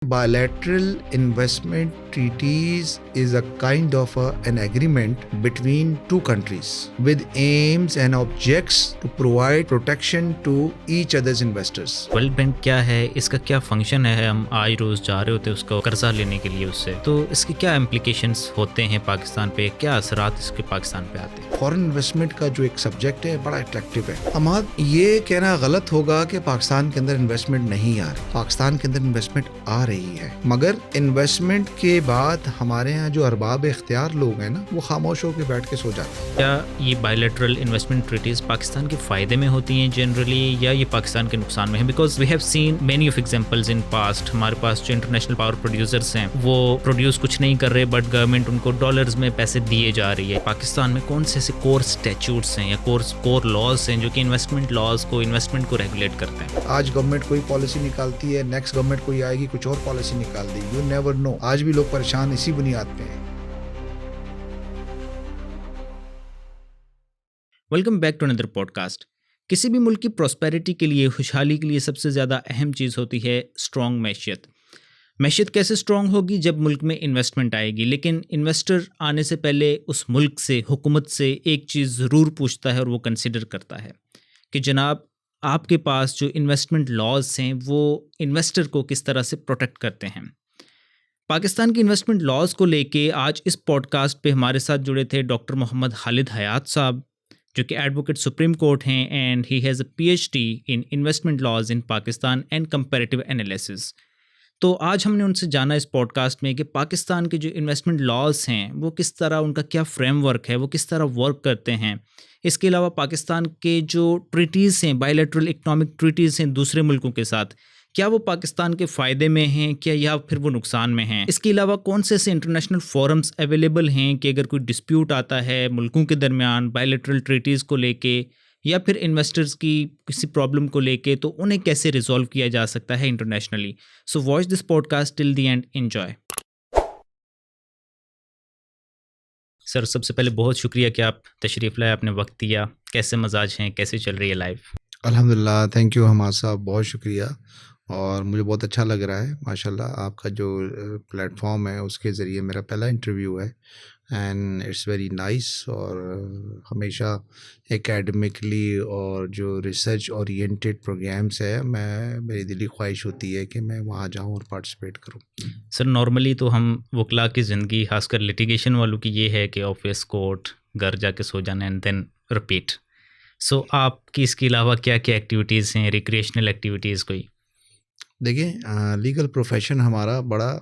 Bilateral investment treaties is a kind of an agreement between two countries with aims and objects to provide protection to each other's investors. World bank क्या है, इसका क्या function है, हम आज रोज जा रहे होते हैं उसको कर्जा लेने के लिए उससे, तो इसके क्या इम्प्लीकेशंस होते हैं पाकिस्तान पे, क्या असरात इसके पाकिस्तान पे आते हैं। फॉरेन इन्वेस्टमेंट का जो एक सब्जेक्ट है बड़ा अट्रैक्टिव है। हमारा ये कहना गलत होगा कि पाकिस्तान के अंदर इन्वेस्टमेंट नहीं आ रही, पाकिस्तान के अंदर इन्वेस्टमेंट आ रही है, मगर इन्वेस्टमेंट के बाद हमारे यहाँ जो अरबाब इख्तियार लोग हैं ना, वो खामोश होकर बैठ के सो जाते हैं। क्या ये बायलैटरल इन्वेस्टमेंट ट्रीटीज पाकिस्तान के फायदे में होती हैं जनरली, या ये पाकिस्तान के नुकसान में है? Because we have seen many of examples in past. हमारे पास जो इंटरनेशनल पावर प्रोड्यूसर्स हैं वो प्रोड्यूस कुछ नहीं कर रहे, बट गवर्नमेंट उनको डॉलर्स में पैसे दिए जा रही है। पाकिस्तान में कौन से ऐसे कोर स्टैट्यूट्स हैं या कोर लॉज हैं जो कि इन्वेस्टमेंट लॉज को, इन्वेस्टमेंट को रेगुलेट करते हैं? आज गवर्नमेंट कोई पॉलिसी निकालती है, नेक्स्ट गवर्नमेंट कोई आएगी कुछ और पॉलिसी निकाल देगी, यू नेवर नो। आज भी लोग परेशान इसी बुनियाद पे हैं। Welcome back to another podcast. किसी भी मुल्क की प्रॉस्पेरिटी के लिए, खुशहाली के लिए सबसे ज़्यादा अहम चीज़ होती है स्ट्रॉन्ग मैशियत। मैशियत कैसे स्ट्रॉन्ग होगी? जब मुल्क में इन्वेस्टमेंट आएगी। लेकिन इन्वेस्टर आने से पहले उस मुल्क से, हुकूमत से एक चीज़ ज़रूर पूछता है और वो कंसिडर करता है कि जनाब आपके पास जो इन्वेस्टमेंट लॉज हैं वो इन्वेस्टर को किस तरह से प्रोटेक्ट करते हैं। पाकिस्तान की इन्वेस्टमेंट लॉज को लेके आज इस पॉडकास्ट पे हमारे साथ जुड़े थे डॉक्टर मोहम्मद खालिद हयात साहब, जो कि एडवोकेट सुप्रीम कोर्ट हैं and he has a PhD in investment laws in Pakistan and comparative analysis. तो आज हमने उनसे जाना इस पॉडकास्ट में कि पाकिस्तान के जो इन्वेस्टमेंट लॉज हैं वो किस तरह, उनका क्या फ्रेमवर्क है, वो किस तरह वर्क करते हैं। इसके अलावा पाकिस्तान के जो ट्रीटीज़ हैं, बायलैटरल इकनॉमिक ट्रीटीज़ हैं दूसरे मुल्कों के साथ, क्या वो पाकिस्तान के फ़ायदे में हैं क्या, या फिर वो नुकसान में हैं। इसके अलावा कौन से ऐसे इंटरनेशनल फोरम्स अवेलेबल हैं कि अगर कोई डिस्प्यूट आता है मुल्कों के दरमियान बायलैटरल ट्रीटीज़ को लेके या फिर इन्वेस्टर्स की किसी प्रॉब्लम को लेके, तो उन्हें कैसे रिजॉल्व किया जा सकता है internationally. So watch this podcast till the end, enjoy. Sir, सबसे पहले बहुत शुक्रिया कि आप तशरीफ़ लाए, आपने वक्त दिया। कैसे मजाज हैं, कैसे चल रही है लाइफ? अल्हम्दुलिल्लाह, थैंक यू हमाद साहब, बहुत शुक्रिया। और मुझे बहुत अच्छा लग रहा है माशाल्लाह। आपका जो प्लेटफॉर्म है उसके ज़रिए मेरा पहला इंटरव्यू है एंड इट्स वेरी नाइस। और हमेशा एकेडमिकली और जो रिसर्च ओरिएंटेड प्रोग्राम्स है, मेरी दिली ख्वाहिश होती है कि मैं वहाँ जाऊँ और पार्टिसिपेट करूँ। सर, नॉर्मली तो हम वकला की ज़िंदगी, खासकर लिटिगेशन वालों की, ये है कि ऑफिस, कोर्ट, घर जाके सो जाना एंड देन रिपीट। सो आपकी इसके अलावा क्या क्या एक्टिविटीज़ हैं, रिक्रिएशनल एक्टिविटीज़ कोई? देखिए, लीगल प्रोफेशन हमारा बड़ा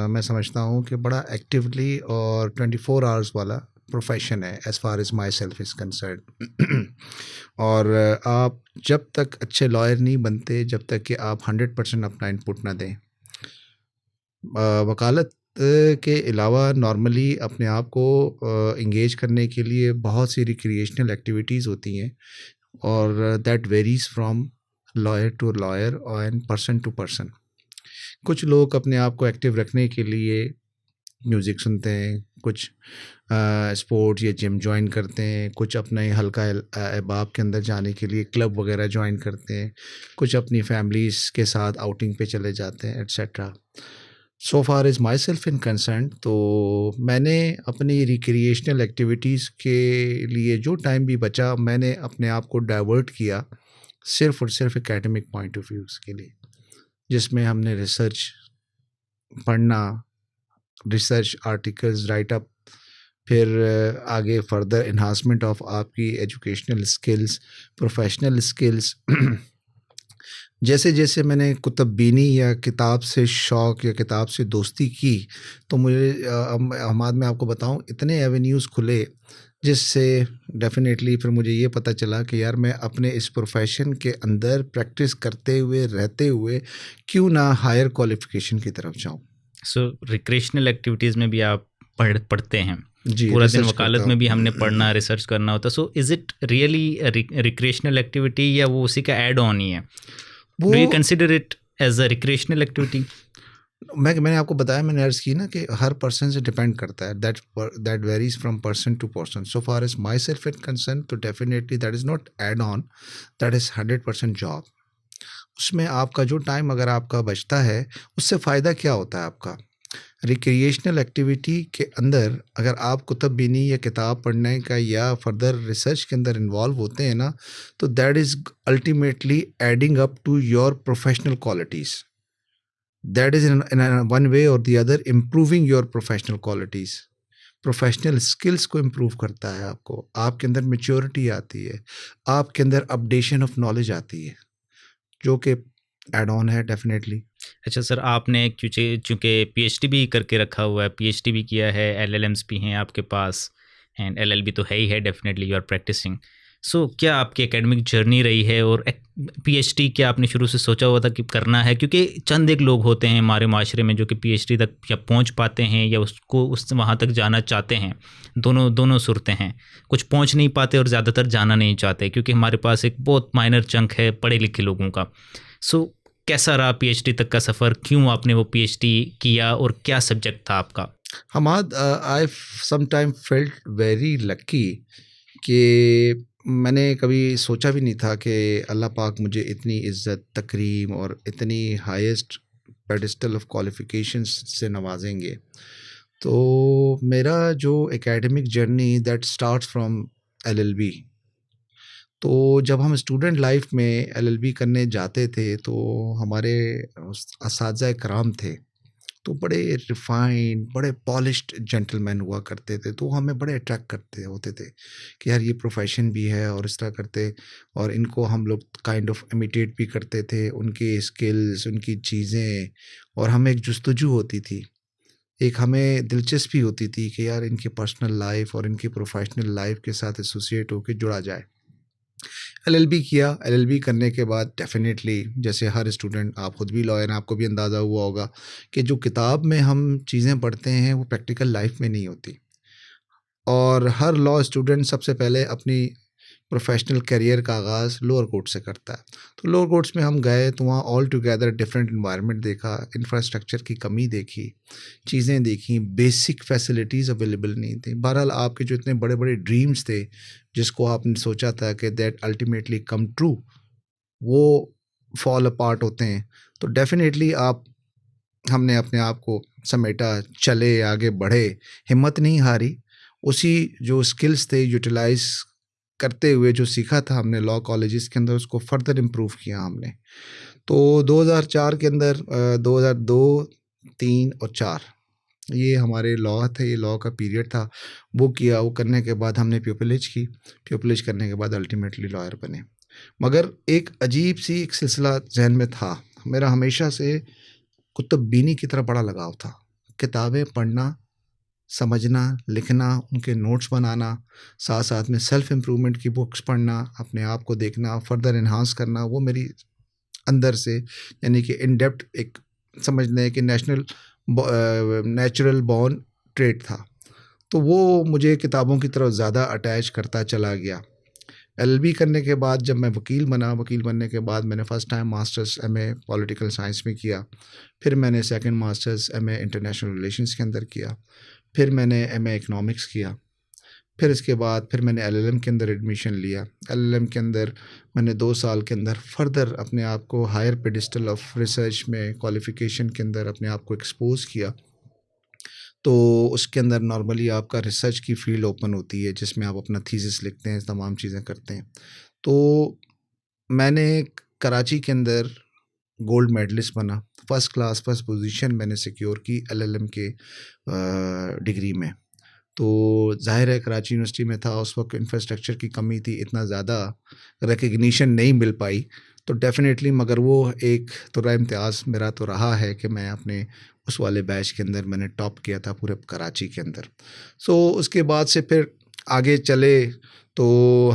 मैं समझता हूँ कि बड़ा एक्टिवली और 24 आवर्स वाला प्रोफेशन है as far as my self is concern. और आप जब तक अच्छे लॉयर नहीं बनते, जब तक कि आप 100% अपना इनपुट ना दें। वकालत के अलावा नॉर्मली अपने आप को इंगेज करने के लिए बहुत सी रिक्रिएशनल एक्टिविटीज़ होती हैं, और that varies from lawyer to lawyer and person to person. कुछ लोग अपने आप को एक्टिव रखने के लिए म्यूज़िक सुनते हैं, कुछ स्पोर्ट्स या जिम ज्वाइन करते हैं, कुछ अपने हल्का अहबाब के अंदर जाने के लिए क्लब वगैरह ज्वाइन करते हैं, कुछ अपनी फैमिलीज़ के साथ आउटिंग पे चले जाते हैं, etcetera. So far is my self in concern, तो मैंने अपनी रिक्रिएशनल एक्टिविटीज़ के लिए जो टाइम भी बचा, मैंने अपने आप को डाइवर्ट किया सिर्फ़ और सिर्फ एकेडमिक पॉइंट ऑफ व्यूज़ के लिए, जिसमें हमने रिसर्च पढ़ना, रिसर्च आर्टिकल्स राइट अप, फिर आगे फर्दर इन्हांसमेंट ऑफ आपकी एजुकेशनल स्किल्स, प्रोफेशनल स्किल्स। जैसे जैसे मैंने कुतुब्बीनी या किताब से शौक़ या किताब से दोस्ती की, तो मुझे हमाद में आपको बताऊं, इतने एवेन्यूज़ खुले जिससे डेफिनेटली फिर मुझे ये पता चला कि यार मैं अपने इस प्रोफेशन के अंदर प्रैक्टिस करते हुए, रहते हुए, क्यों ना हायर क्वालिफ़िकेशन की तरफ जाऊं। सो रिक्रिएशनल एक्टिविटीज़ में भी आप पढ़ते हैं? जी, पूरा दिन रिसर्च वकालत करता में भी हूं। हमने पढ़ना, रिसर्च करना होता। So is it really recreational activity, या वो उसी का ऐड ऑन ही है? डू यू वो consider it as a recreational activity? मैंने आपको बताया, मैंने अर्ज़ की ना कि हर पर्सन से डिपेंड करता है, that varies from person to person. So far as myself is concerned, तो definitely that is not add on, that is 100% job. उसमें आपका जो टाइम अगर आपका बचता है, उससे फ़ायदा क्या होता है आपका? रिक्रिएशनल एक्टिविटी के अंदर अगर आप कुतुब-बीनी या किताब पढ़ने का या फर्दर रिसर्च के अंदर इन्वॉल्व होते हैं ना, तो that is ultimately adding up to your professional qualities. That is in one way और the other improving your professional qualities. Professional skills को इम्प्रूव करता है आपको, आपके अंदर मैच्योरिटी आती है, आपके अंदर अपडेशन ऑफ नॉलेज आती है, जो कि ऐड ऑन है डेफ़िनेटली। अच्छा सर, आपने चूँकि पीएचडी भी करके रखा हुआ है, पीएचडी भी किया है, एलएलएम्स भी हैं आपके पास एंड एलएलबी तो है ही है, डेफिनेटली यू आर प्रैक्टिसिंग। सो क्या आपकी एकेडमिक जर्नी रही है और पीएचडी क्या आपने शुरू से सोचा हुआ था कि करना है? क्योंकि चंद एक लोग होते हैं हमारे माशरे में जो कि पीएचडी तक या पहुंच पाते हैं या उसको उस वहाँ तक जाना चाहते हैं। दोनों दोनों सूरतें हैं, कुछ पहुंच नहीं पाते और ज़्यादातर जाना नहीं चाहते, क्योंकि हमारे पास एक बहुत माइनर चंक है पढ़े लिखे लोगों का। सो कैसा रहा पीएचडी तक का सफ़र? क्यों आपने वो पीएचडी किया और क्या सब्जेक्ट था आपका? Hammad, I sometime felt very lucky कि मैंने कभी सोचा भी नहीं था कि अल्लाह पाक मुझे इतनी इज़्ज़त, तकरीम और इतनी हाईएस्ट पेडिस्टल ऑफ क्वालिफ़िकेशंस से नवाजेंगे। तो मेरा जो academic journey that starts from LLB. तो जब हम स्टूडेंट लाइफ में एलएलबी करने जाते थे तो हमारे असातिज़ा कराम थे, तो बड़े रिफाइंड, बड़े पॉलिश्ड जेंटलमैन हुआ करते थे, तो हमें बड़े अट्रैक्ट करते होते थे कि यार ये प्रोफेशन भी है और इस तरह करते, और इनको हम लोग काइंड ऑफ इमिटेट भी करते थे, उनके स्किल्स, उनकी चीज़ें, और हमें एक जुस्तजू होती थी, एक हमें दिलचस्पी होती थी कि यार इनकी पर्सनल लाइफ और इनकी प्रोफेशनल लाइफ के साथ एसोसिएट होकर जुड़ा जाए। एलएलबी किया। एलएलबी करने के बाद डेफ़िनेटली जैसे हर स्टूडेंट, आप खुद भी लॉयर हैं, आपको भी अंदाज़ा हुआ होगा कि जो किताब में हम चीज़ें पढ़ते हैं वो प्रैक्टिकल लाइफ में नहीं होती, और हर लॉ स्टूडेंट सबसे पहले अपनी प्रोफेशनल करियर का आगाज़ लोअर कोर्ट से करता है। तो लोअर कोर्ट्स में हम गए तो वहाँ ऑल टुगेदर डिफरेंट एनवायरनमेंट देखा, इंफ्रास्ट्रक्चर की कमी देखी, चीज़ें देखी, बेसिक फैसिलिटीज़ अवेलेबल नहीं थी। बहरहाल आपके जो इतने बड़े बड़े ड्रीम्स थे जिसको आपने सोचा था कि दैट अल्टीमेटली कम ट्रू, वो फॉल अपार्ट होते हैं। तो डेफिनेटली आप हमने अपने आप को समेटा, चले आगे बढ़े, हिम्मत नहीं हारी, उसी जो स्किल्स थे यूटिलाइज़ करते हुए जो सीखा था हमने लॉ कॉलेजेस के अंदर उसको फर्दर इम्प्रूव किया हमने। तो 2004 के अंदर 2002, 3 और 4 ये हमारे लॉ थे, ये लॉ का पीरियड था। वो किया, वो करने के बाद हमने प्यूपिलेज की। प्यूपिलेज करने के बाद अल्टीमेटली लॉयर बने। मगर एक अजीब सी एक सिलसिला ज़हन में था। मेरा हमेशा से कुतुब बीनी की तरफ बड़ा लगाव था। किताबें पढ़ना, समझना, लिखना, उनके नोट्स बनाना, साथ साथ में सेल्फ इम्प्रूवमेंट की बुक्स पढ़ना, अपने आप को देखना, फर्दर एनहांस करना, वो मेरी अंदर से यानी कि इन डेप्थ एक समझ लें कि नेचुरल बॉर्न ट्रेट था। तो वो मुझे किताबों की तरफ ज़्यादा अटैच करता चला गया। एलएलबी करने के बाद जब मैं वकील बना, वकील बनने के बाद मैंने first time masters MA political science में किया। फिर मैंने second masters MA international relations के अंदर किया। फिर मैंने एमए इकोनॉमिक्स किया। फिर इसके बाद फिर मैंने एलएलएम के अंदर एडमिशन लिया। एलएलएम के अंदर मैंने 2 साल के अंदर फर्दर अपने आप को हायर पेडिस्टल ऑफ रिसर्च में क्वालिफ़िकेशन के अंदर अपने आप को एक्सपोज़ किया। तो उसके अंदर नॉर्मली आपका रिसर्च की फ़ील्ड ओपन होती है जिसमें आप अपना थीसिस लिखते हैं, तमाम चीज़ें करते हैं। तो मैंने कराची के अंदर गोल्ड मेडलिस्ट बना। फर्स्ट क्लास फर्स्ट पोजीशन मैंने सिक्योर की एलएलएम के डिग्री में। तो ज़ाहिर है कराची यूनिवर्सिटी में था, उस वक्त इंफ्रास्ट्रक्चर की कमी थी, इतना ज़्यादा रिकग्निशन नहीं मिल पाई। तो डेफ़िनेटली मगर वो एक तो इम्तियाज़ मेरा तो रहा है कि मैं अपने उस वाले बैच के अंदर मैंने टॉप किया था पूरे कराची के अंदर। सो उसके बाद से फिर आगे चले तो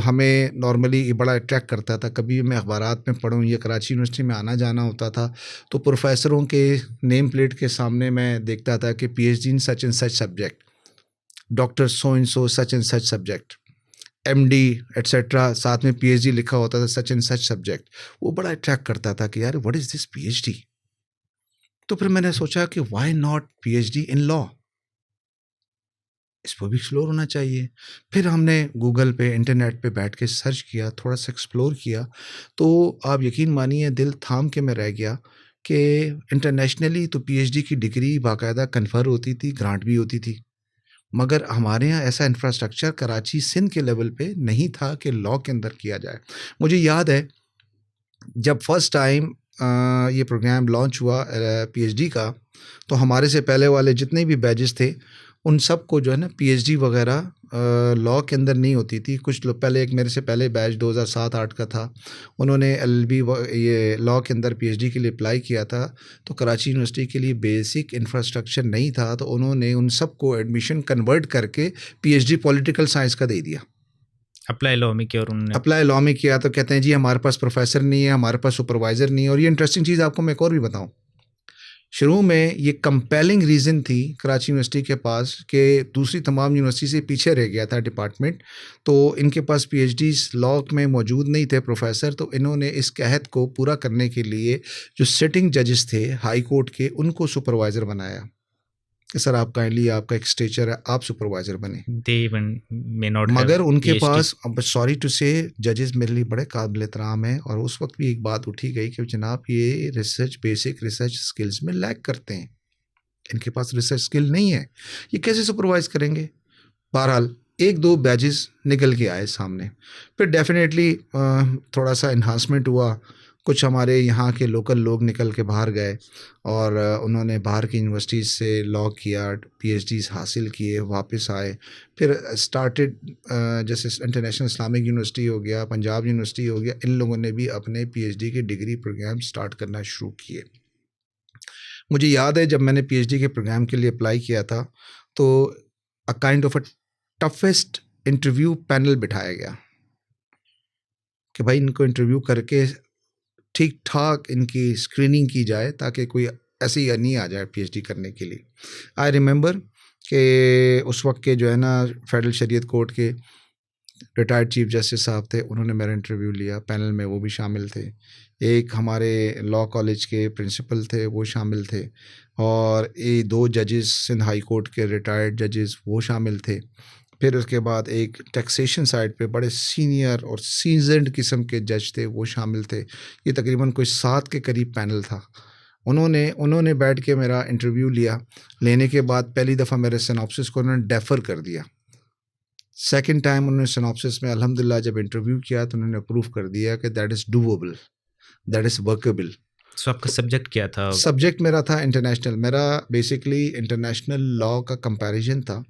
हमें नॉर्मली ये बड़ा अट्रैक्ट करता था। कभी मैं अखबारात में पढूँ या कराची यूनिवर्सिटी में आना जाना होता था तो प्रोफेसरों के नेम प्लेट के सामने मैं देखता था कि PhD in such and such subject, doctor so and so such and such subject, MD etcetera, साथ में पीएचडी लिखा होता था सच एंड सच सब्जेक्ट। वो बड़ा अट्रैक्ट करता था कि यार व्हाट इज़ दिस पीएचडी। तो फिर मैंने सोचा कि why not PhD in law. इस पर भी एक्सप्लोर होना चाहिए। फिर हमने गूगल पे, इंटरनेट पे बैठ के सर्च किया, थोड़ा सा एक्सप्लोर किया, तो आप यकीन मानिए दिल थाम के मैं रह गया कि इंटरनेशनली तो पीएचडी की डिग्री बाकायदा कन्फर होती थी, ग्रांट भी होती थी, मगर हमारे यहाँ ऐसा इंफ्रास्ट्रक्चर कराची सिंध के लेवल पे नहीं था कि लॉ के अंदर किया जाए। मुझे याद है जब फर्स्ट टाइम ये प्रोग्राम लॉन्च हुआ पीएचडी का, तो हमारे से पहले वाले जितने भी बैचेस थे उन सब को जो है ना पीएचडी वगैरह लॉ के अंदर नहीं होती थी। कुछ लोग पहले, एक मेरे से पहले बैच 2007-8 का था, उन्होंने एलएलबी ये लॉ के अंदर पीएचडी के लिए अप्लाई किया था, तो कराची यूनिवर्सिटी के लिए बेसिक इंफ्रास्ट्रक्चर नहीं था, तो उन्होंने उन सब को एडमिशन कन्वर्ट करके पीएचडी पॉलिटिकल साइंस का दे दिया। अप्लाई लॉ में किया और उन्होंने अप्लाई लॉ में किया, तो कहते हैं जी हमारे पास प्रोफेसर नहीं है, हमारे पास सुपरवाइज़र नहीं है। और ये इंटरेस्टिंग चीज़ आपको मैं एक और भी बताऊं, शुरू में ये कंपेलिंग रीज़न थी कराची यूनिवर्सिटी के पास कि दूसरी तमाम यूनिवर्सिटी से पीछे रह गया था डिपार्टमेंट, तो इनके पास पीएचडीज लॉ में मौजूद नहीं थे प्रोफेसर, तो इन्होंने इस कहत को पूरा करने के लिए जो सिटिंग जजेस थे हाई कोर्ट के, उनको सुपरवाइज़र बनाया कि सर आप काइंडली, आपका एक स्टेचर है, आप सुपरवाइज़र बने। दे इवन मे नॉट मगर हैव उनके PhD। पास, अब सॉरी टू से, जजेस मेरे लिए बड़े काबिल एहतराम हैं, और उस वक्त भी एक बात उठी गई कि जनाब ये रिसर्च, बेसिक रिसर्च स्किल्स में लैक करते हैं, इनके पास रिसर्च स्किल नहीं है, ये कैसे सुपरवाइज करेंगे। बहरहाल एक दो बैचेस निकल के आए सामने, फिर डेफिनेटली थोड़ा सा इन्हांसमेंट हुआ, कुछ हमारे यहाँ के लोकल लोग निकल के बाहर गए और उन्होंने बाहर की यूनिवर्सिटीज़ से लॉ किया, पीएचडीज हासिल किए, वापस आए, फिर स्टार्टेड जैसे इंटरनेशनल इस्लामिक यूनिवर्सिटी हो गया, पंजाब यूनिवर्सिटी हो गया, इन लोगों ने भी अपने पीएचडी के डिग्री प्रोग्राम स्टार्ट करना शुरू किए। मुझे याद है जब मैंने पीएचडी के प्रोग्राम के लिए अप्लाई किया था, तो अ kind of a toughest interview panel बिठाया गया कि भाई इनको इंटरव्यू करके ठीक ठाक इनकी स्क्रीनिंग की जाए ताकि कोई ऐसे ही नहीं आ जाए पीएचडी करने के लिए। आई रिमेंबर कि उस वक्त के जो है ना फेडरल शरीयत कोर्ट के रिटायर्ड चीफ जस्टिस साहब थे, उन्होंने मेरा इंटरव्यू लिया, पैनल में वो भी शामिल थे, एक हमारे लॉ कॉलेज के प्रिंसिपल थे वो शामिल थे, और ये दो जजेस सिंध हाई कोर्ट के रिटायर्ड जजेस वो शामिल थे। फिर उसके बाद एक टैक्सेशन साइड पे बड़े सीनियर और सीजन्ड किस्म के जज थे वो शामिल थे। ये तकरीबन कोई 7 के करीब पैनल था। उन्होंने बैठ के मेरा इंटरव्यू लिया। लेने के बाद पहली दफ़ा मेरे सिनॉप्सिस को उन्होंने डेफर कर दिया। सेकंड टाइम उन्होंने सिनॉप्सिस में अल्हम्दुलिल्लाह जब इंटरव्यू किया तो उन्होंने अप्रूव कर दिया कि that is doable, that is workable. So आपका सब्जेक्ट क्या था? सब्जेक्ट मेरा था इंटरनेशनल, मेरा बेसिकली इंटरनेशनल लॉ का कंपैरिजन था।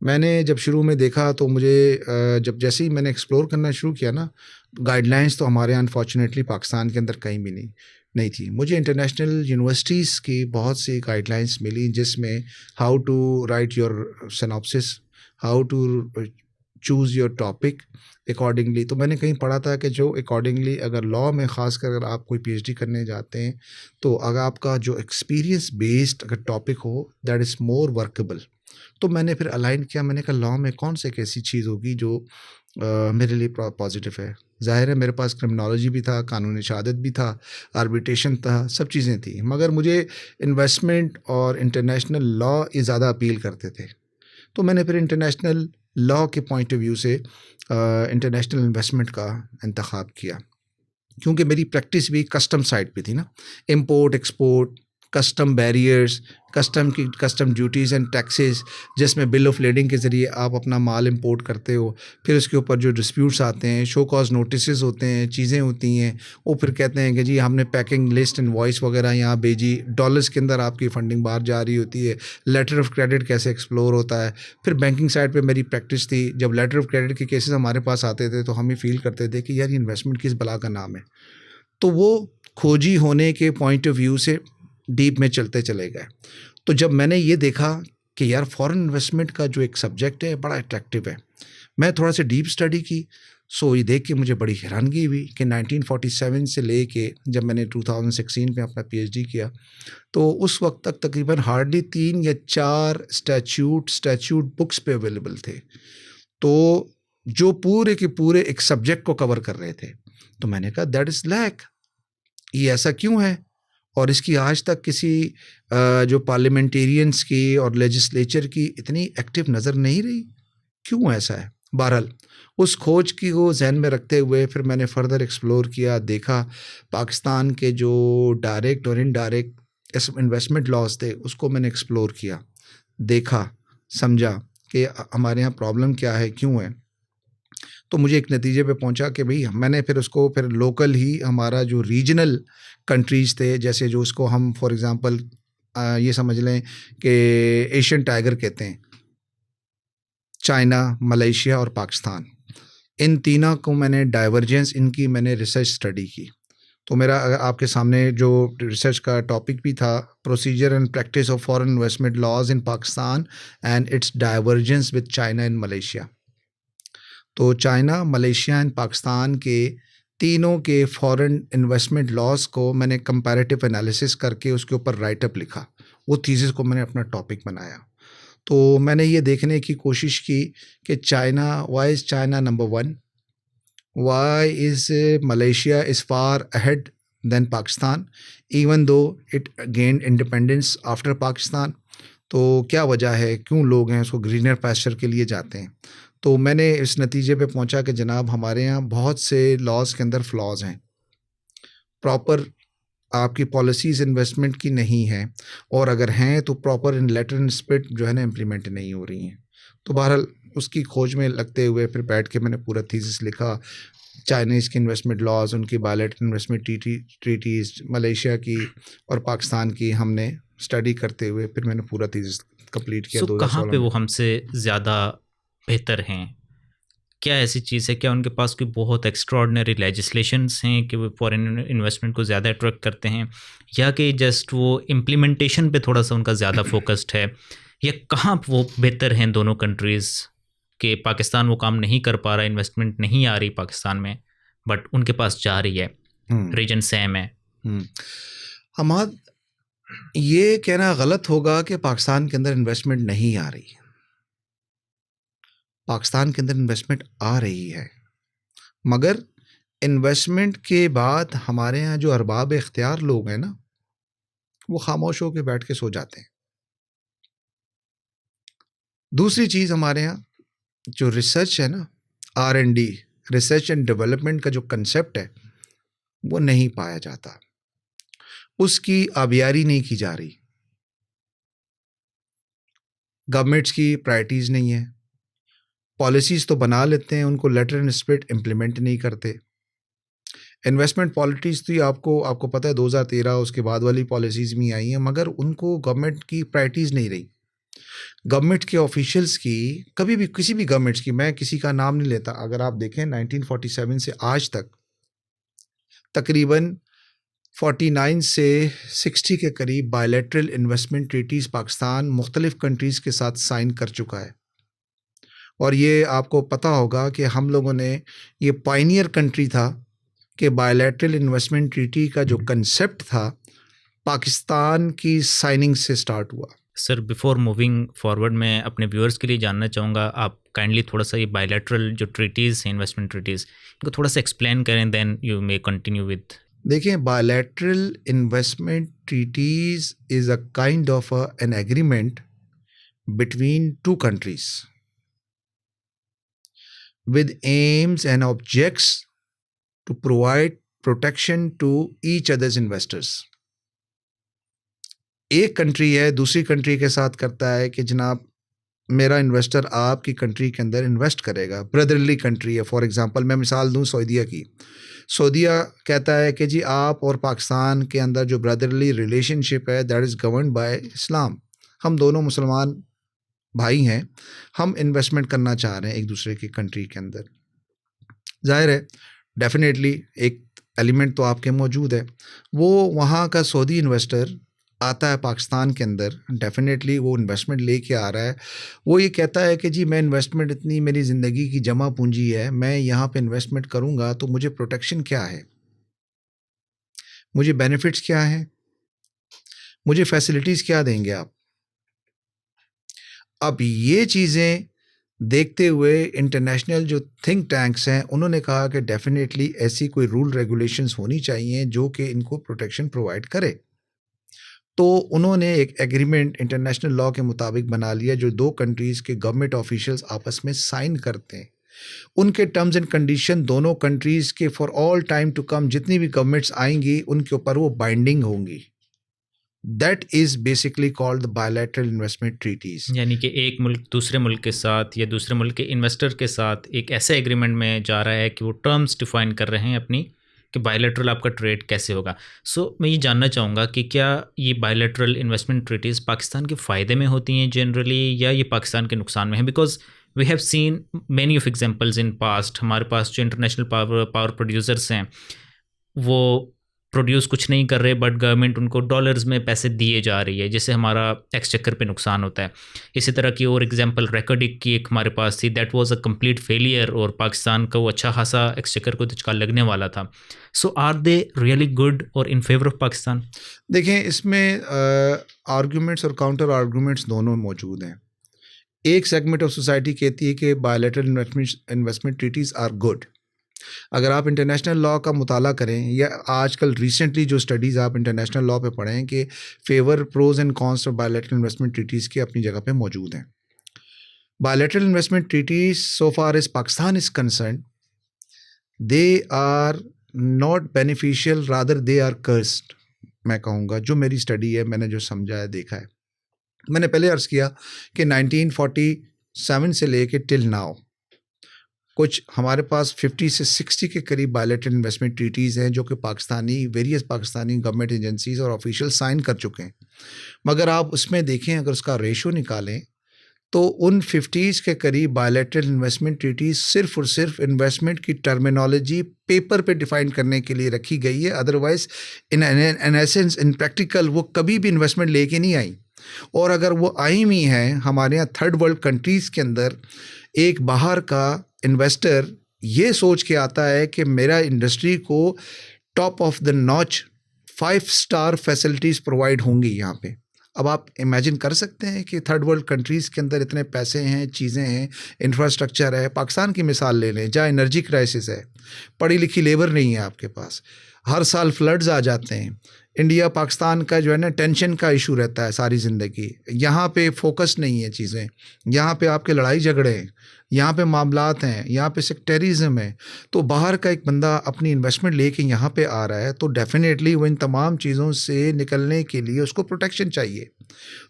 मैंने जब शुरू में देखा तो मुझे जब जैसे ही मैंने एक्सप्लोर करना शुरू किया ना, गाइडलाइंस तो हमारे यहाँ अनफॉर्चुनेटली पाकिस्तान के अंदर कहीं भी नहीं थी। मुझे इंटरनेशनल यूनिवर्सिटीज़ की बहुत सी गाइडलाइंस मिली जिसमें how to write your synopsis, how to choose your topic accordingly. तो मैंने कहीं पढ़ा था कि जो अकॉर्डिंगली अगर लॉ में ख़ासकर अगर आप कोई पीएचडी करने जाते हैं तो अगर आपका जो एक्सपीरियंस बेस्ड अगर टॉपिक हो दैट इज़ मोर वर्केबल। तो मैंने फिर अलाइन किया, मैंने कहा लॉ में कौन से एक ऐसी चीज़ होगी जो मेरे लिए पॉजिटिव है। ज़ाहिर है मेरे पास क्रिमिनोलॉजी भी था, कानूनी शहादत भी था, आर्बिट्रेशन था, सब चीज़ें थी, मगर मुझे इन्वेस्टमेंट और इंटरनेशनल लॉ ये ज़्यादा अपील करते थे। तो मैंने फिर इंटरनेशनल लॉ के पॉइंट ऑफ व्यू से इंटरनेशनल इन्वेस्टमेंट का इंतखाब किया, क्योंकि मेरी प्रैक्टिस भी कस्टम साइड पे थी ना, import export, custom barriers, custom duties and taxes, जिसमें बिल ऑफ लेडिंग के ज़रिए आप अपना माल इंपोर्ट करते हो, फिर उसके ऊपर जो डिस्प्यूट्स आते हैं, शो कॉज नोटिसेस होते हैं, चीज़ें होती हैं, वो फिर कहते हैं कि जी हमने पैकिंग लिस्ट इनवॉइस वगैरह यहाँ भेजी, डॉलर्स के अंदर आपकी फ़ंडिंग बाहर जा रही होती है, लेटर ऑफ क्रेडिट कैसे एक्सप्लोर होता है। फिर बैंकिंग साइड पर मेरी प्रैक्टिस थी, जब लेटर ऑफ क्रेडिट के केसेस हमारे पास आते थे तो हम ही फील करते थे कि यार ये इन्वेस्टमेंट किस बला का नाम है। तो वो खोजी होने के पॉइंट ऑफ व्यू से डीप में चलते चले गए। तो जब मैंने ये देखा कि यार फॉरेन इन्वेस्टमेंट का जो एक सब्जेक्ट है बड़ा अट्रैक्टिव है, मैं थोड़ा सा डीप स्टडी की। सो ये देख के मुझे बड़ी हैरानगी हुई कि 1947 से ले के जब मैंने 2016 में अपना पीएचडी किया तो उस वक्त तक तकरीबन हार्डली 3 या 4 स्टैच्यूट बुक्स पे अवेलेबल थे, तो जो पूरे के पूरे एक सब्जेक्ट को कवर कर रहे थे। तो मैंने कहा दैट इज़ लैक, ये ऐसा क्यों है। और इसकी आज तक किसी जो पार्लियामेंटेरियंस की और लेजिस्लेचर की इतनी एक्टिव नज़र नहीं रही। क्यों ऐसा है? बहरहाल उस खोज की को जहन में रखते हुए फिर मैंने फर्दर एक्सप्लोर किया, देखा पाकिस्तान के जो डायरेक्ट और इनडायरेक्ट इन्वेस्टमेंट लॉज थे उसको मैंने एक्सप्लोर किया, देखा, समझा कि हमारे यहाँ प्रॉब्लम क्या है, क्यों है। तो मुझे एक नतीजे पे पहुंचा कि भाई मैंने फिर उसको फिर लोकल ही हमारा जो रीजनल कंट्रीज़ थे, जैसे जो उसको हम फॉर एग्ज़ाम्पल ये समझ लें कि एशियन टाइगर कहते हैं, चाइना, मलेशिया और पाकिस्तान, इन तीनों को मैंने डाइवर्जेंस इनकी मैंने रिसर्च स्टडी की। तो मेरा आपके सामने जो रिसर्च का टॉपिक भी था, procedure and practice of foreign investment laws in Pakistan and its divergence with China and Malaysia. तो चाइना, मलेशिया एंड पाकिस्तान के तीनों के फॉरेन इन्वेस्टमेंट लॉज को मैंने कंपैरेटिव एनालिसिस करके उसके ऊपर राइटअप लिखा। वो थीसिस को मैंने अपना टॉपिक बनाया। तो मैंने ये देखने की कोशिश की कि China, why is China number one, why is Malaysia is far ahead than Pakistan even though it gained independence after Pakistan. तो क्या वजह है, क्यों लोग हैं उसको ग्रीनर पैस्चर के लिए जाते हैं। तो मैंने इस नतीजे पे पहुंचा कि जनाब हमारे यहाँ बहुत से लॉज के अंदर फ्लॉज हैं, प्रॉपर आपकी पॉलिसीज़ इन्वेस्टमेंट की नहीं है, और अगर हैं तो proper in letter and spirit जो है ना इम्प्लीमेंट नहीं हो रही हैं। तो बहरहाल उसकी खोज में लगते हुए फिर बैठ के मैंने पूरा थीसिस लिखा, चाइनीज़ की इन्वेस्टमेंट लॉज, उनकी बायलैटरल इन्वेस्टमेंट ट्रीटीज़, मलेशिया की और पाकिस्तान की हमने स्टडी करते हुए फिर मैंने पूरा थीसिस कंप्लीट किया 2016 कहाँ पे में। वो हमसे ज़्यादा बेहतर हैं? क्या ऐसी चीज़ है, क्या उनके पास कोई बहुत एक्स्ट्रॉर्डिनरी लेजिस्लेशंस हैं कि वो फॉरेन इन्वेस्टमेंट को ज़्यादा अट्रैक्ट करते हैं, या कि जस्ट वो इम्प्लीमेंटेशन पे थोड़ा सा उनका ज़्यादा फोकस्ड है, या कहाँ वो बेहतर हैं दोनों कंट्रीज़ के? पाकिस्तान वो काम नहीं कर पा रहा, इन्वेस्टमेंट नहीं आ रही पाकिस्तान में, बट उनके पास जा रही है, रीजन सेम है। हमारा ये कहना गलत होगा कि पाकिस्तान के अंदर इन्वेस्टमेंट नहीं आ रही। पाकिस्तान के अंदर इन्वेस्टमेंट आ रही है, मगर इन्वेस्टमेंट के बाद हमारे यहाँ जो अरबाब इख्तियार लोग हैं ना, वो खामोश होकर बैठ के सो जाते हैं। दूसरी चीज़, हमारे यहाँ जो रिसर्च है ना, R&D, रिसर्च एंड डेवलपमेंट का जो कंसेप्ट है वो नहीं पाया जाता, उसकी आबियारी नहीं की जा रही। गवर्नमेंट्स की प्रायोरिटीज़ नहीं है, पॉलिसीज़ तो बना लेते हैं, उनको लेटर एंड स्पिरिट इम्प्लीमेंट नहीं करते। इन्वेस्टमेंट पॉलिसीज़ तो आपको पता है 2013 उसके बाद वाली पॉलिसीज़ भी आई हैं, मगर उनको गवर्नमेंट की प्रायोरिटीज़ नहीं रही। गवर्नमेंट के ऑफिशियल्स की कभी भी, किसी भी गवर्नमेंट्स की, मैं किसी का नाम नहीं लेता, अगर आप देखें 1947 से आज तक तकरीबन 49 से 60 के करीब बायलैटरल इन्वेस्टमेंट ट्रीटीज़ पाकिस्तान मुख्तलिफ कंट्रीज़ के साथ साइन कर चुका है। और ये आपको पता होगा कि हम लोगों ने, ये पायनियर कंट्री था कि बायलैटरल इन्वेस्टमेंट ट्रीटी का जो कंसेप्ट था पाकिस्तान की साइनिंग से स्टार्ट हुआ। सर, बिफोर मूविंग फॉरवर्ड मैं अपने व्यूअर्स के लिए जानना चाहूँगा, आप काइंडली थोड़ा सा ये बायलैटरल जो ट्रीटीज़ हैं, इन्वेस्टमेंट ट्रीटीज़, इनको थोड़ा सा एक्सप्लेन करें, then you may continue with. देखें, bilateral investment treaties is a kind of an agreement between two countries with aims and objects to provide protection to each other's investors. एक country है दूसरी country के साथ करता है कि जनाब मेरा इन्वेस्टर आपकी कंट्री के अंदर इन्वेस्ट करेगा, ब्रदरली कंट्री है। फॉर एग्जांपल मैं मिसाल दूं सऊदीया की, सऊदीया कहता है कि जी आप और पाकिस्तान के अंदर जो ब्रदरली रिलेशनशिप है दैट इज़ गवर्न्ड बाय इस्लाम, हम दोनों मुसलमान भाई हैं, हम इन्वेस्टमेंट करना चाह रहे हैं एक दूसरे की कंट्री के अंदर। जाहिर है डेफिनेटली एक एलिमेंट तो आपके मौजूद है, वो वहाँ का सऊदी इन्वेस्टर आता है पाकिस्तान के अंदर, डेफिनेटली वो इन्वेस्टमेंट लेके आ रहा है। वो ये कहता है कि जी मैं इन्वेस्टमेंट, इतनी मेरी ज़िंदगी की जमा पूंजी है, मैं यहाँ पे इन्वेस्टमेंट करूँगा तो मुझे प्रोटेक्शन क्या है, मुझे बेनिफिट्स क्या हैं, मुझे फैसिलिटीज़ क्या देंगे आप। अब ये चीज़ें देखते हुए इंटरनेशनल जो थिंक टैंक्स हैं उन्होंने कहा कि डेफिनेटली ऐसी कोई रूल रेगुलेशंस होनी चाहिए जो कि इनको प्रोटेक्शन प्रोवाइड करे। तो उन्होंने एक एग्रीमेंट इंटरनेशनल लॉ के मुताबिक बना लिया, जो 2 कंट्रीज़ के गवर्नमेंट ऑफिशियल्स आपस में साइन करते हैं। उनके टर्म्स एंड कंडीशन दोनों कंट्रीज़ के for all time to come जितनी भी गवर्नमेंट्स आएंगी उनके ऊपर वो बाइंडिंग होंगी। That is basically called the bilateral investment treaties. यानी कि एक मुल्क दूसरे मुल्क के साथ या दूसरे मुल्क के इन्वेस्टर के साथ एक ऐसे एग्रीमेंट में जा रहा है कि वो टर्म्स डिफाइन कर रहे हैं अपनी, कि बायलैटरल आपका ट्रेड कैसे होगा। मैं ये जानना चाहूँगा कि क्या ये बायलैटरल इन्वेस्टमेंट ट्रीटीज़ पाकिस्तान के फ़ायदे में होती हैं जनरली, या ये पाकिस्तान के नुकसान में है? Because we have seen many of examples in past. हमारे पास जो इंटरनेशनल पावर प्रोड्यूसर्स हैं वो प्रोड्यूस कुछ नहीं कर रहे, बट गवर्नमेंट उनको डॉलर्स में पैसे दिए जा रही है, जिससे हमारा एक्सचेकर पे नुकसान होता है। इसी तरह की और एग्जांपल रेकॉर्डिक की एक हमारे पास थी, that was a complete failure, और पाकिस्तान का वो अच्छा खासा एक्सचेकर को धचका लगने वाला था। आर दे रियली गुड और इन फेवर ऑफ पाकिस्तान? देखें, इसमें आर्गूमेंट्स और काउंटर आर्गूमेंट्स दोनों मौजूद हैं। एक सेगमेंट ऑफ सोसाइटी कहती है कि bilateral investment treaties are good. अगर आप इंटरनेशनल लॉ का मुताला करें, या आजकल रिसेंटली जो स्टडीज़ आप इंटरनेशनल लॉ पे पढ़ें, कि favour, pros and cons of bilateral investment treaties की अपनी जगह पे मौजूद हैं। Bilateral investment treaties so far as Pakistan is concern, they are not beneficial, rather they are cursed. मैं कहूँगा, जो मेरी स्टडी है, मैंने जो समझा है, देखा है। मैंने पहले अर्ज़ किया कि 1947 से लेके टिल नाउ कुछ हमारे पास 50 से 60 के करीब बायलैटरल इन्वेस्टमेंट ट्रीटीज़ हैं जो कि वेरियस पाकिस्तानी गवर्नमेंट एजेंसीज़ और ऑफिशियल साइन कर चुके हैं। मगर आप उसमें देखें, अगर उसका रेशो निकालें, तो उन 50 के करीब बायलैटरल इन्वेस्टमेंट ट्रीटीज़ सिर्फ और सिर्फ इन्वेस्टमेंट की टर्मिनोलॉजी पेपर पे डिफ़ाइन करने के लिए रखी गई है। Otherwise in essence, in practical, वो कभी भी इन्वेस्टमेंट लेके नहीं आई। और अगर वो आई हुई हैं हमारे यहाँ थर्ड वर्ल्ड कंट्रीज़ के अंदर, एक बाहर का इन्वेस्टर ये सोच के आता है कि मेरा इंडस्ट्री को top of the notch 5 star facilities provide होंगी यहाँ पे। अब आप इमेजिन कर सकते हैं कि थर्ड वर्ल्ड कंट्रीज़ के अंदर इतने पैसे हैं, चीज़ें हैं, इंफ्रास्ट्रक्चर है। पाकिस्तान की मिसाल ले लें, जहाँ एनर्जी क्राइसिस है, पढ़ी लिखी लेबर नहीं है आपके पास, हर साल फ्लड्स आ जाते हैं। इंडिया पाकिस्तान का जो है ना, टेंशन का इशू रहता है सारी ज़िंदगी। यहाँ पे फोकस नहीं है चीज़ें, यहाँ पे आपके लड़ाई झगड़े हैं, यहाँ पे मामलात हैं, यहाँ पे सेक्टरिज्म है। तो बाहर का एक बंदा अपनी इन्वेस्टमेंट लेके यहाँ पे आ रहा है, तो डेफिनेटली वो इन तमाम चीज़ों से निकलने के लिए उसको प्रोटेक्शन चाहिए,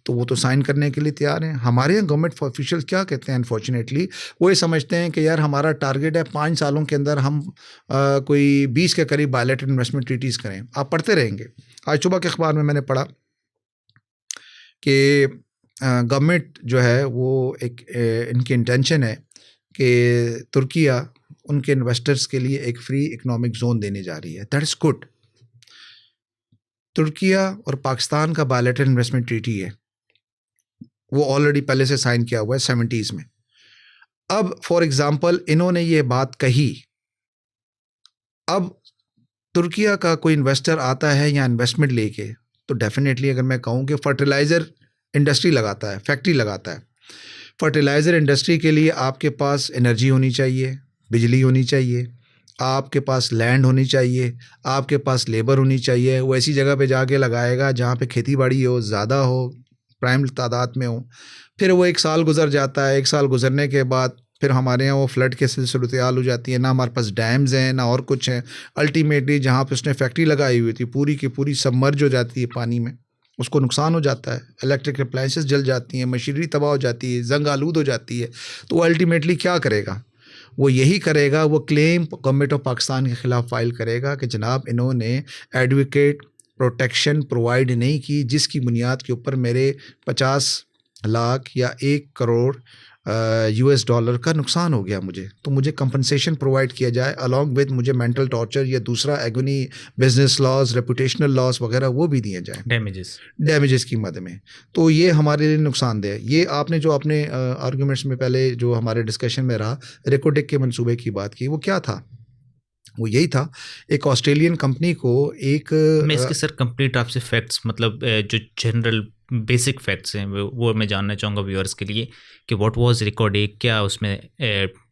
तो वो तो साइन करने के लिए तैयार हैं। हमारे यहाँ गवर्नमेंट ऑफिशियल क्या कहते हैं, अनफॉर्चुनेटली वो ये समझते हैं कि यार हमारा टारगेट है 5 सालों के अंदर हम कोई 20 के करीब बायलैटरल इन्वेस्टमेंट ट्रीटीज़ करें। आप पढ़ते रहेंगे, आज सुबह के अखबार में मैंने पढ़ा कि गवर्नमेंट जो है वो एक इनकी इंटेंशन है कि तुर्किया उनके इन्वेस्टर्स के लिए एक फ्री इकोनॉमिक जोन देने जा रही है। That is good. तुर्किया और पाकिस्तान का बायलैटरल इन्वेस्टमेंट ट्रीटी है, वो ऑलरेडी पहले से साइन किया हुआ है 70s में। अब फॉर एग्जांपल इन्होंने ये बात कही, अब तुर्किया का कोई इन्वेस्टर आता है या इन्वेस्टमेंट लेके, तो डेफिनेटली अगर मैं कहूँ कि फर्टिलाइज़र इंडस्ट्री लगाता है, फैक्ट्री लगाता है, फर्टिलाइज़र इंडस्ट्री के लिए आपके पास एनर्जी होनी चाहिए, बिजली होनी चाहिए, आपके पास लैंड होनी चाहिए, आपके पास लेबर होनी चाहिए। वो ऐसी जगह पे जाके लगाएगा जहाँ पे खेती बाड़ी हो, ज़्यादा हो, प्राइम तादाद में हो। फिर वो 1 साल गुजर जाता है, 1 साल गुजरने के बाद फिर हमारे यहाँ वो फ्लड के सूरत हाल हो जाती है, ना हमारे पास डैम्स हैं ना और कुछ है। अल्टीमेटली जहाँ पे उसने फैक्ट्री लगाई हुई थी पूरी की पूरी सबमर्ज हो जाती है पानी में, उसको नुकसान हो जाता है, इलेक्ट्रिक अप्लायंसेस जल जाती हैं, मशीनरी तबाह हो जाती है, जंग आलूद हो जाती है। तो वो अल्टीमेटली क्या करेगा, वो यही करेगा, वो क्लेम गवर्नमेंट ऑफ पाकिस्तान के ख़िलाफ़ फाइल करेगा कि जनाब इन्होंने एडवोकेट प्रोटेक्शन प्रोवाइड नहीं की, जिसकी बुनियाद के ऊपर मेरे 50 लाख या 1 करोड़ US डॉलर का नुकसान हो गया मुझे, तो मुझे कंपनसेशन प्रोवाइड किया जाए, अलॉन्ग विद मुझे मेंटल टॉर्चर या दूसरा agony, business loss, reputational loss वगैरह वो भी दिए जाएँ डैमेजेस की मद में। तो ये हमारे लिए नुकसानदेह है। ये आपने जो अपने आर्गूमेंट्स में पहले जो हमारे डिस्कशन में रहा, रेकोडेक के मंसूबे की बात की, वो क्या था? वो यही था, एक ऑस्ट्रेलियन कंपनी को एक मैं इसके सर कंप्लीट आपसे फैक्ट्स, मतलब जो जनरल बेसिक फैक्ट्स हैं वो मैं जानना चाहूँगा व्यूअर्स के लिए, कि व्हाट वाज रेकोडेक, क्या उसमें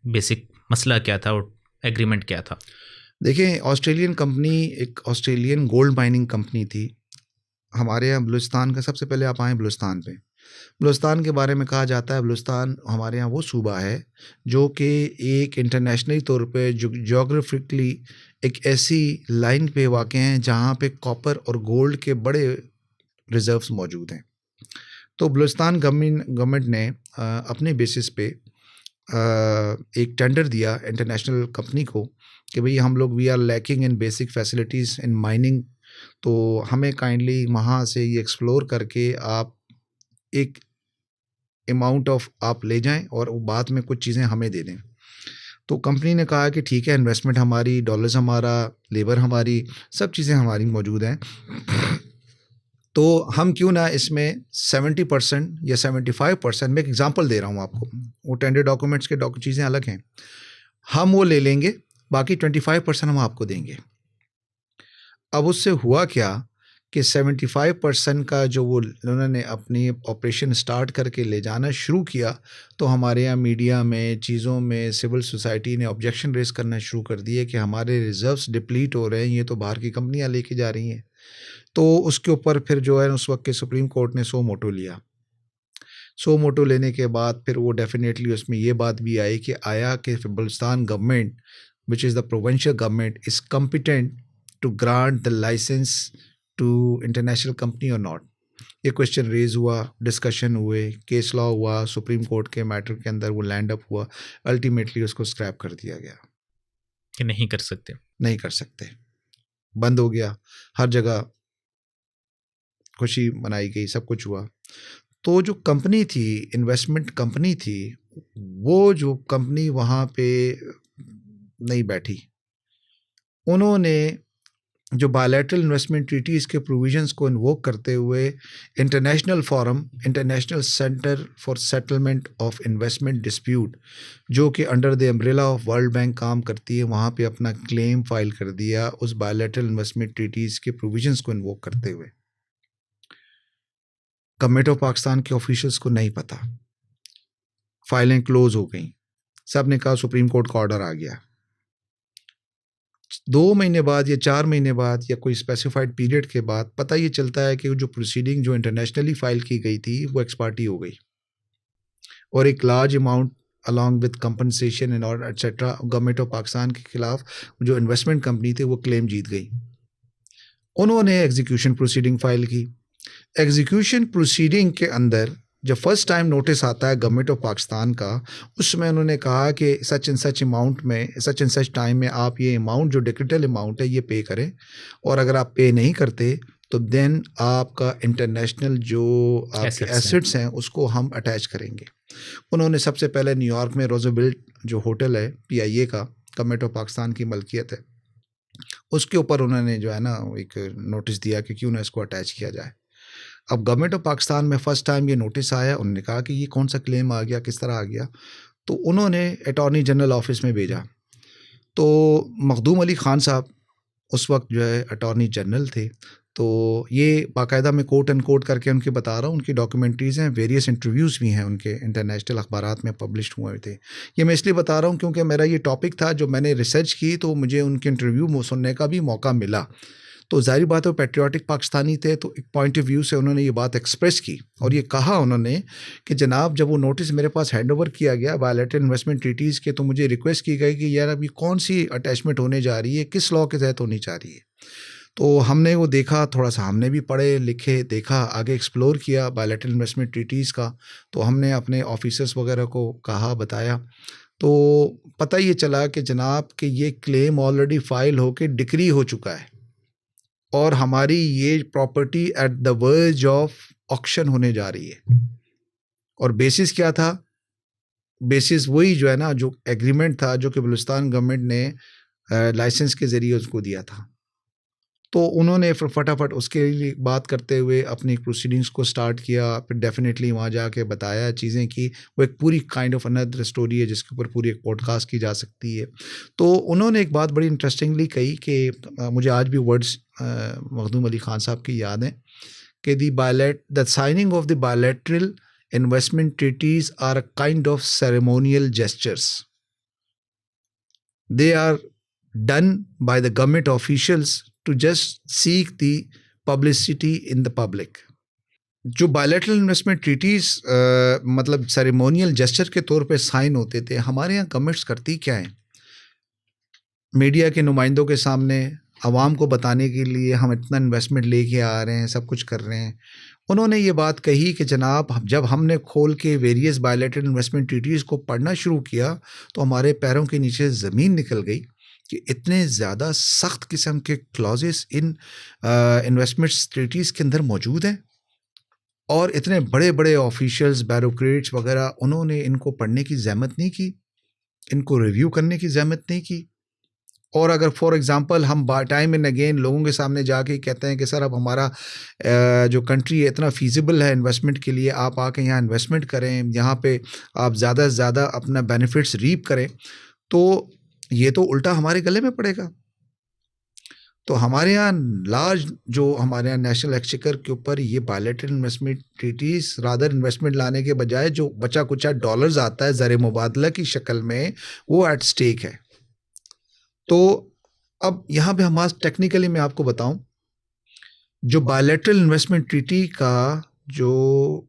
बेसिक मसला क्या था और एग्रीमेंट क्या था? देखें, ऑस्ट्रेलियन कंपनी एक ऑस्ट्रेलियन गोल्ड माइनिंग कंपनी थी। हमारे यहाँ बलूचिस्तान का, सबसे पहले आप आएँ बलूचिस्तान पे। बलूचिस्तान के बारे में कहा जाता है, बलूचिस्तान हमारे यहाँ वो सूबा है जो कि एक इंटरनेशनली तौर पे ज्योग्राफिकली एक ऐसी लाइन पे वाक़ हैं जहाँ पे कॉपर और गोल्ड के बड़े रिज़र्व्स मौजूद हैं। तो बलूचिस्तान गवर्नमेंट ने अपने बेसिस पे एक टेंडर दिया इंटरनेशनल कंपनी को कि भई हम लोग we are lacking in basic facilities in mining, तो हमें काइंडली वहाँ से ये एक्सप्लोर करके आप एक अमाउंट ऑफ आप ले जाएं और बाद में कुछ चीज़ें हमें दे दें। तो कंपनी ने कहा कि ठीक है, इन्वेस्टमेंट हमारी, डॉलर्स हमारा, लेबर हमारी, सब चीज़ें हमारी मौजूद हैं, तो हम क्यों ना इसमें 70% या 75%, मैं एक एग्जांपल दे रहा हूँ आपको, वो टेंडर डॉक्यूमेंट्स के चीज़ें अलग हैं, हम वो ले लेंगे, बाकी 25% हम आपको देंगे। अब उससे हुआ क्या कि 75% का जो वो उन्होंने अपनी ऑपरेशन स्टार्ट करके ले जाना शुरू किया, तो हमारे यहाँ मीडिया में, चीज़ों में, सिविल सोसाइटी ने ऑब्जेक्शन रेस करना शुरू कर दिए कि हमारे रिजर्व्स डिप्लीट हो रहे हैं, ये तो बाहर की कंपनियाँ लेके जा रही हैं। तो उसके ऊपर फिर जो है उस वक्त के सुप्रीम कोर्ट ने सो मोटो लिया। सो मोटो लेने के बाद फिर वो डेफिनेटली उसमें ये बात भी आई कि आया कि Balochistan government which is the provincial government is competent to grant the licence to international company और नॉट। ये क्वेश्चन रेज हुआ, डिस्कशन हुए, केस लॉ हुआ, सुप्रीम कोर्ट के मैटर के अंदर वो लैंड अप हुआ, अल्टीमेटली उसको स्क्रैप कर दिया गया कि नहीं कर सकते, नहीं कर सकते, बंद हो गया। हर जगह खुशी मनाई गई, सब कुछ हुआ। तो जो कंपनी थी, इन्वेस्टमेंट कंपनी थी, वो जो कंपनी वहाँ पे नहीं बैठी, उन्होंने जो बायलैटरल इन्वेस्टमेंट ट्रीटीज़ के प्रोविजंस को इन्वोक करते हुए international forum, international centre for settlement of investment dispute, जो कि under the umbrella of world bank काम करती है, वहाँ पे अपना क्लेम फाइल कर दिया उस बायलैटरल इन्वेस्टमेंट ट्रीटीज़ के प्रोविजंस को इन्वोक करते हुए। गवर्नमेंट ऑफ पाकिस्तान के ऑफिशियल्स को नहीं पता, फाइलें क्लोज हो गई, सब ने कहा सुप्रीम कोर्ट का ऑर्डर आ गया। 2 महीने बाद या 4 महीने बाद या कोई स्पेसिफाइड पीरियड के बाद पता ये चलता है कि जो प्रोसीडिंग जो इंटरनेशनली फाइल की गई थी वो एक्सपार्टी हो गई और एक large amount along with compensation and और एटसेट्रा गवर्नमेंट ऑफ पाकिस्तान के खिलाफ जो इन्वेस्टमेंट कंपनी थी वो क्लेम जीत गई। उन्होंने एग्जीक्यूशन प्रोसीडिंग फाइल की। एग्जीक्यूशन प्रोसीडिंग के अंदर जब फर्स्ट टाइम नोटिस आता है गवर्नमेंट ऑफ पाकिस्तान का, उसमें उन्होंने कहा कि सच एंड सच अमाउंट में, सच एंड सच टाइम में आप ये अमाउंट जो डिक्रिटल अमाउंट है ये पे करें, और अगर आप पे नहीं करते तो देन आपका इंटरनेशनल जो आपके एसेट्स हैं उसको हम अटैच करेंगे। उन्होंने सबसे पहले न्यूयॉर्क में रोजवेल्ट जो होटल है PIA का, गवर्नमेंट ऑफ पाकिस्तान की मलकियत है, उसके ऊपर उन्होंने जो है ना एक नोटिस दिया कि क्यों ना इसको अटैच किया जाए। अब गवर्नमेंट ऑफ पाकिस्तान में फ़र्स्ट टाइम ये नोटिस आया, उन्होंने कहा कि ये कौन सा क्लेम आ गया, किस तरह आ गया, तो उन्होंने अटॉर्नी जनरल ऑफिस में भेजा। तो मखदूम अली ख़ान साहब उस वक्त जो है अटॉर्नी जनरल थे, तो ये बाकायदा मैं कोट एंड कोट करके उनके बता रहा हूँ, उनकी डॉक्यूमेंट्रीज़ हैं, वेरियस इंटरव्यूज़ भी हैं उनके, इंटरनेशनल अखबारात में पब्लिश हुए थे। ये मैं इसलिए बता रहा हूँ क्योंकि मेरा ये टॉपिक था, जो मैंने रिसर्च की तो मुझे उनके इंटरव्यू सुनने का भी मौका मिला। तो ज़ाहिर बात है वो पैट्रियाटिक पाकिस्तानी थे, तो एक पॉइंट ऑफ व्यू से उन्होंने ये बात एक्सप्रेस की और ये कहा उन्होंने कि जनाब जब वो नोटिस मेरे पास हैंडओवर किया गया बायलैटरल इन्वेस्टमेंट ट्रीटीज़ के, तो मुझे रिक्वेस्ट की गई कि यार अभी कौन सी अटैचमेंट होने जा रही है, किस लॉ के तहत होनी जा रही है। तो हमने वो देखा, थोड़ा सा हमने भी पढ़े लिखे, देखा, आगे एक्सप्लोर किया बायलैटरल इन्वेस्टमेंट ट्रीटीज़ का, तो हमने अपने ऑफिसर्स वगैरह को कहा, बताया, तो पता ये चला कि जनाब कि ये क्लेम ऑलरेडी फाइल होकर डिक्री हो चुका है और हमारी ये property at the verge of auction होने जा रही है। और बेसिस क्या था? बेसिस वही जो है ना, जो एग्रीमेंट था जो कि बलूचिस्तान गवर्नमेंट ने लाइसेंस के ज़रिए उसको दिया था। तो उन्होंने फिर फटाफट उसके लिए बात करते हुए अपनी प्रोसीडिंग्स को स्टार्ट किया, फिर डेफिनेटली वहाँ जाके बताया चीज़ें की। वो एक पूरी काइंड ऑफ अनदर स्टोरी है जिसके ऊपर पूरी एक पॉडकास्ट की जा सकती है। तो उन्होंने एक बात बड़ी इंटरेस्टिंगली कही कि मुझे आज भी वर्ड्स मखदूम अली ख़ान साहब की याद हैं कि the signing of the bilateral investment treaties are a kind of ceremonial gestures, they are done by the government officials to just seek the publicity in the public. जो बायलैटरल इन्वेस्टमेंट ट्रीटीज़ मतलब ceremonial gesture के तौर पे sign होते थे, हमारे यहाँ governments करती क्या है, मीडिया के नुमाइंदों के सामने आवाम को बताने के लिए हम इतना इन्वेस्टमेंट लेके आ रहे हैं, सब कुछ कर रहे हैं। उन्होंने ये बात कही कि जनाब जब हमने खोल के वेरियस बायलैटरल इन्वेस्टमेंट ट्रीटीज़ को पढ़ना शुरू किया तो हमारे पैरों के नीचे ज़मीन निकल गई कि इतने ज़्यादा सख्त किस्म के क्लॉजेस इन इन्वेस्टमेंट ट्रीटीज़ के अंदर मौजूद हैं, और इतने बड़े बड़े ऑफिशियल्स, ब्यूरोक्रेट्स वगैरह, उन्होंने इनको पढ़ने की ज़हमत नहीं की, इनको रिव्यू करने की ज़हमत नहीं की। और अगर फॉर एग्जांपल हम टाइम एंड अगेन लोगों के सामने जाके कहते हैं कि सर अब हमारा जो कंट्री है इतना फीजिबल है इन्वेस्टमेंट के लिए, आप आके यहाँ इन्वेस्टमेंट करें, यहाँ पे आप ज़्यादा से ज़्यादा अपना बेनिफिट्स रीप करें, तो ये तो उल्टा हमारे गले में पड़ेगा। तो हमारे यहाँ लार्ज जो हमारे यहाँ नेशनल एक्सचेकर के ऊपर ये bilateral investment treaties rather investment लाने के बजाय जो बचा कुचा डॉलर्स आता है ज़र मुबादला की शक्ल में, वो एट स्टेक है। तो अब यहाँ पे हमारा टेक्निकली मैं आपको बताऊं, जो बायलैटरल इन्वेस्टमेंट ट्रीटी का जो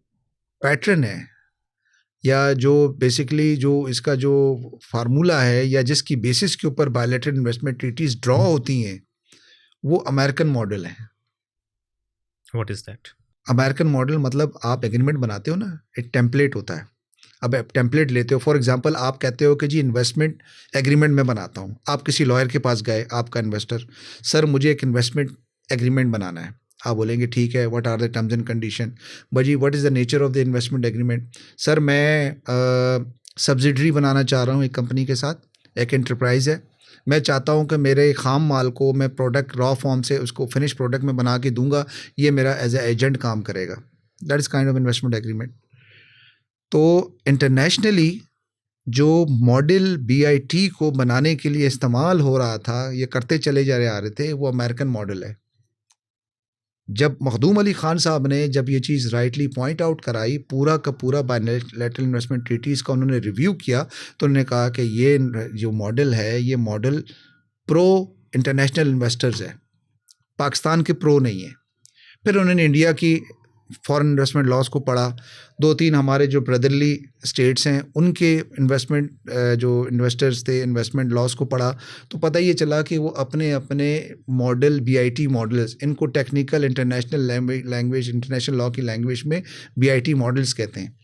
पैटर्न है, या जो बेसिकली जो इसका जो फार्मूला है, या जिसकी बेसिस के ऊपर बायलैटरल इन्वेस्टमेंट ट्रीटीज़ ड्रॉ होती हैं, वो अमेरिकन मॉडल है। What is that? American model मतलब आप एग्रीमेंट बनाते हो ना, एक टेम्पलेट होता है। अब आप टेम्पलेट लेते हो, फॉर एग्जांपल आप कहते हो कि जी इन्वेस्टमेंट एग्रीमेंट मैं बनाता हूँ। आप किसी लॉयर के पास गए, आपका इन्वेस्टर, सर मुझे एक इन्वेस्टमेंट एग्रीमेंट बनाना है। आप बोलेंगे ठीक है, what are the terms and condition. भाई what is the nature of the investment agreement? Sir मैं सब्सिडरी बनाना चाह रहा हूँ एक कंपनी के साथ, एक एंटरप्राइज़ है, मैं चाहता हूँ कि मेरे खाम माल को मैं प्रोडक्ट रॉ फॉर्म से उसको फिनिश प्रोडक्ट में बना के दूंगा, ये मेरा एज ए एजेंट काम करेगा। That is kind of investment agreement. तो इंटरनेशनली जो मॉडल बीआईटी को बनाने के लिए इस्तेमाल हो रहा था, ये करते चले जा रहे थे, वो अमेरिकन मॉडल है। जब मखदूम अली ख़ान साहब ने जब ये चीज़ राइटली पॉइंट आउट कराई, पूरा का पूरा बायलैटरल इन्वेस्टमेंट ट्रीटीज़ का उन्होंने रिव्यू किया, तो उन्होंने कहा कि ये जो मॉडल है, ये मॉडल प्रो इंटरनेशनल इन्वेस्टर्स है, पाकिस्तान के प्रो नहीं है। फिर उन्होंने इंडिया की फॉरेन इन्वेस्टमेंट लॉस को पढ़ा, 2-3 हमारे जो ब्रदरली स्टेट्स हैं उनके इन्वेस्टमेंट जो इन्वेस्टर्स थे इन्वेस्टमेंट लॉस को पढ़ा, तो पता ये चला कि वो अपने अपने मॉडल बीआईटी मॉडल्स, इनको technical international language international law की लैंग्वेज में बीआईटी मॉडल्स कहते हैं।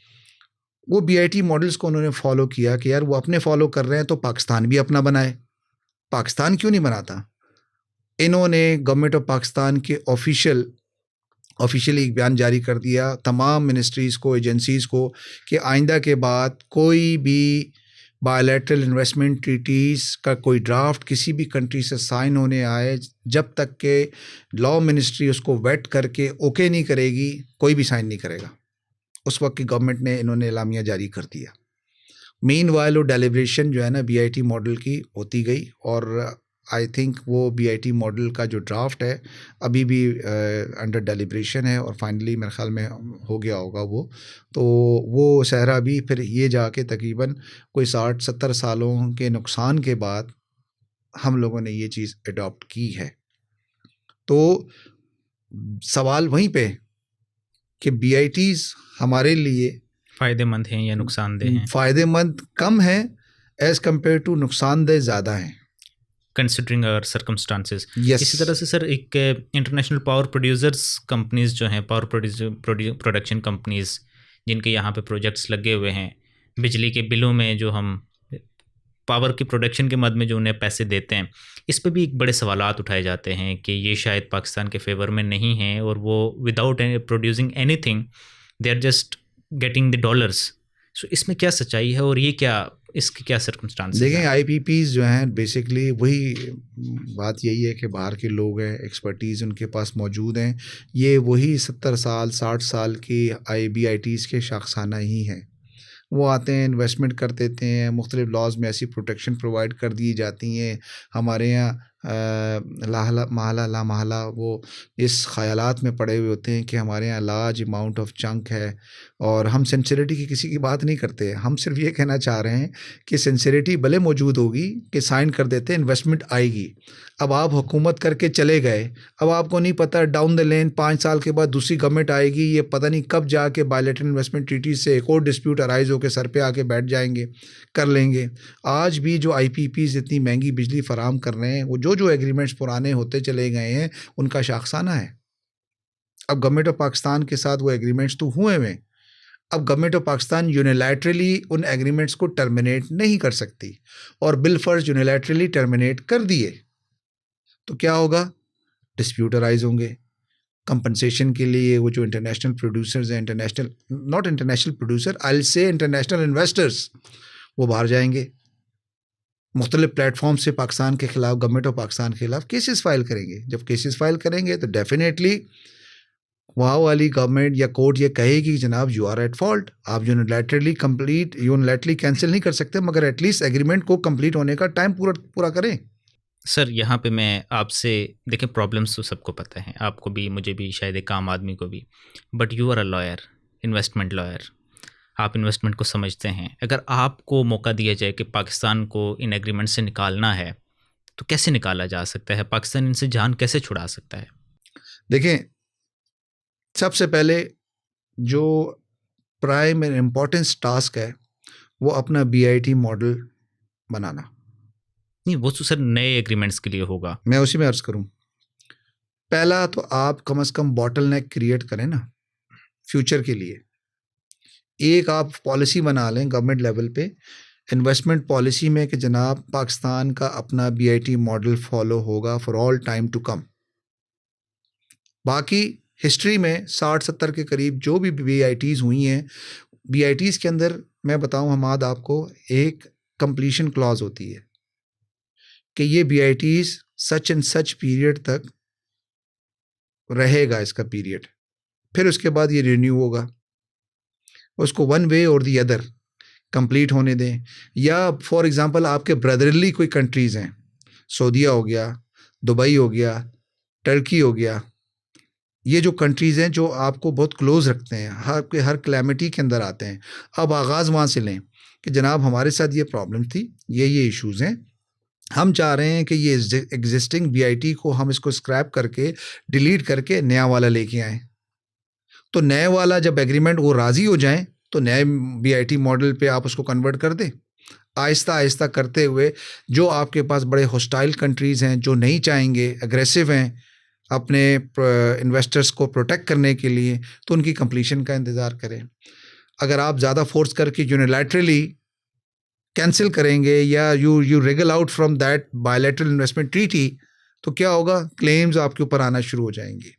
वो बीआईटी मॉडल्स को उन्होंने फॉलो किया कि यार वो अपने फॉलो कर रहे हैं तो पाकिस्तान भी अपना बनाए। पाकिस्तान क्यों नहीं बनाता? इन्होंने गवर्नमेंट ऑफ पाकिस्तान के ऑफिशियली एक बयान जारी कर दिया तमाम मिनिस्ट्रीज़ को, एजेंसीज़ को, कि आइंदा के बाद कोई भी बायलैटरल इन्वेस्टमेंट ट्रीटीज़ का कोई ड्राफ्ट किसी भी कंट्री से साइन होने आए, जब तक के लॉ मिनिस्ट्री उसको वेट करके ओके नहीं करेगी, कोई भी साइन नहीं करेगा। उस वक्त की गवर्नमेंट ने इन्होंने एलामिया जारी कर दिया। मीनवाइल वो डेलिब्रेशन जो है ना बीआईटी मॉडल की होती गई, और आई थिंक वो बीआईटी मॉडल का जो ड्राफ्ट है अभी भी अंडर डेलिब्रेशन है, और फाइनली मेरे ख्याल में हो गया होगा वो। तो वो सहरा भी फिर ये जाके तकरीबन कोई 60-70 सालों के नुकसान के बाद हम लोगों ने ये चीज़ अडॉप्ट की है। तो सवाल वहीं पे कि बीआईटीज़ हमारे लिए फ़ायदेमंद हैं या नुकसानदेह हैं? फ़ायदेमंद कम है एज़ कम्पेयर टू नुकसानदेह ज़्यादा हैं, कंसिडरिंग आवर सर्कमस्टांसेस। Yes. इसी तरह से सर एक इंटरनेशनल पावर प्रोड्यूसर्स कंपनीज़ जो हैं, पावर प्रोडक्शन कंपनीज़ जिनके यहाँ पे प्रोजेक्ट्स लगे हुए हैं, बिजली के बिलों में जो हम पावर की प्रोडक्शन के मद में जो उन्हें पैसे देते हैं, इस पे भी एक बड़े सवालात उठाए जाते हैं कि ये शायद पाकिस्तान के फेवर में नहीं है, और वो without producing anything they are just getting the dollars. So इसमें क्या सच्चाई है, और ये क्या, इसके क्या सर्कमस्टांसेस हैं? देखें आईपीपीज़ जो हैं बेसिकली वही बात यही है कि बाहर के लोग हैं, एक्सपर्टीज़ उनके पास मौजूद हैं, ये वही 70 साल 60 साल की बीआईटीज़ के शाखसाना ही हैं। वो आते हैं, इन्वेस्टमेंट कर देते हैं, मुख्तलिफ लॉज में ऐसी प्रोटेक्शन प्रोवाइड कर दी जाती हैं। हमारे यहाँ लाहला महला ला महला वो इस ख़यालात में पड़े हुए होते हैं कि हमारे यहाँ लार्ज अमाउंट ऑफ चंक है, और हम सिंसियरिटी की किसी की बात नहीं करते। हम सिर्फ ये कहना चाह रहे हैं कि सिंसियरिटी भले मौजूद होगी कि साइन कर देते, इन्वेस्टमेंट आएगी। अब आप हुकूमत करके चले गए, अब आपको नहीं पता डाउन द लेन 5 साल के बाद दूसरी गवर्नमेंट आएगी, ये पता नहीं कब जाके बायलैटरल इन्वेस्टमेंट ट्रीटी से एक और डिस्प्यूट अराइज होकर सर पे आके बैठ जाएंगे, कर लेंगे। आज भी जो IPPs इतनी महंगी बिजली फराम कर रहे हैं, वो जो एग्रीमेंट्स पुराने होते चले गए हैं उनका शाखसाना है। अब गवर्नमेंट ऑफ पाकिस्तान के साथ वो एग्रीमेंट्स तो हुए हुए, अब गवर्नमेंट ऑफ पाकिस्तान यूनिलैटरली उन एग्रीमेंट्स को टर्मिनेट नहीं कर सकती, और बिल फर्ज यूनिलैटरली टर्मिनेट कर दिए तो क्या होगा? डिस्प्यूट अराइज होंगे। कंपनसेशन के लिए वो जो इंटरनेशनल प्रोड्यूसर्स हैं, not international producer, I will say international investors, वो बाहर जाएंगे, मुख्तलिफ प्लेटफॉर्म से पाकिस्तान के ख़िलाफ़, गवर्नमेंट ऑफ पाकिस्तान के ख़िलाफ़ केसेस फाइल करेंगे। जब केसेस फाइल करेंगे तो डेफिनेटली वहाँ वाली गवर्नमेंट या कोर्ट ये कहेगी कि जनाब यू आर एट फॉल्ट, आप यूनिलैटरली कैंसिल नहीं कर सकते, मगर एटलीस्ट एग्रीमेंट को कंप्लीट होने का टाइम पूरा करें। सर यहाँ पे मैं आपसे, देखें प्रॉब्लम्स तो सबको पता है, आपको भी, मुझे भी, शायद एक आम आदमी को भी, but you are a lawyer, investment lawyer, आप इन्वेस्टमेंट को समझते हैं। अगर आपको मौका दिया जाए कि पाकिस्तान को इन एग्रीमेंट से निकालना है तो कैसे निकाला जा सकता है? पाकिस्तान इनसे जान कैसे छुड़ा सकता है? देखें, सबसे पहले जो प्राइम एंड इम्पोर्टेंस टास्क है वो अपना BIT मॉडल बनाना। नहीं, वो तो सर नए एग्रीमेंट्स के लिए होगा। मैं उसी में अर्ज़ करूं, पहला तो आप कम से कम बॉटल नेक क्रिएट करें ना फ्यूचर के लिए। एक आप पॉलिसी बना लें गवर्नमेंट लेवल पे, इन्वेस्टमेंट पॉलिसी में, कि जनाब पाकिस्तान का अपना BIT मॉडल फॉलो होगा for all time to come. बाकी हिस्ट्री में 60-70 के करीब जो भी BITs हुई हैं, BITs के अंदर मैं बताऊं हमाद आपको, एक कंप्लीशन क्लॉज होती है कि ये BITs such and such period तक रहेगा, इसका पीरियड, फिर उसके बाद ये रिन्यू होगा। उसको वन वे और दी अदर कंप्लीट होने दें। या फॉर एग्जांपल आपके ब्रदरली कोई कंट्रीज़ हैं, सऊदीया हो गया, दुबई हो गया, टर्की हो गया, ये जो कंट्रीज़ हैं जो आपको बहुत क्लोज़ रखते हैं, हर क्लैमिटी के अंदर आते हैं, अब आगाज़ वहाँ से लें कि जनाब हमारे साथ ये प्रॉब्लम थी, ये इश्यूज़ हैं, हम चाह रहे हैं कि ये एग्जिस्टिंग BIT को हम इसको स्क्रैप करके, डिलीट करके नया वाला लेके आएँ। तो नए वाला जब एग्रीमेंट वो राज़ी हो जाएं तो नए BIT मॉडल पे आप उसको कन्वर्ट कर दें। आहिस्ता आहिस्ता करते हुए जो आपके पास बड़े हॉस्टाइल कंट्रीज़ हैं, जो नहीं चाहेंगे, एग्रेसिव हैं अपने इन्वेस्टर्स को प्रोटेक्ट करने के लिए, तो उनकी कंप्लीशन का इंतज़ार करें। अगर आप ज़्यादा फोर्स करके यूनिलैटरली कैंसिल करेंगे या you regal out from that bilateral investment treaty, तो क्या होगा? क्लेम्स आपके ऊपर आना शुरू हो जाएंगे।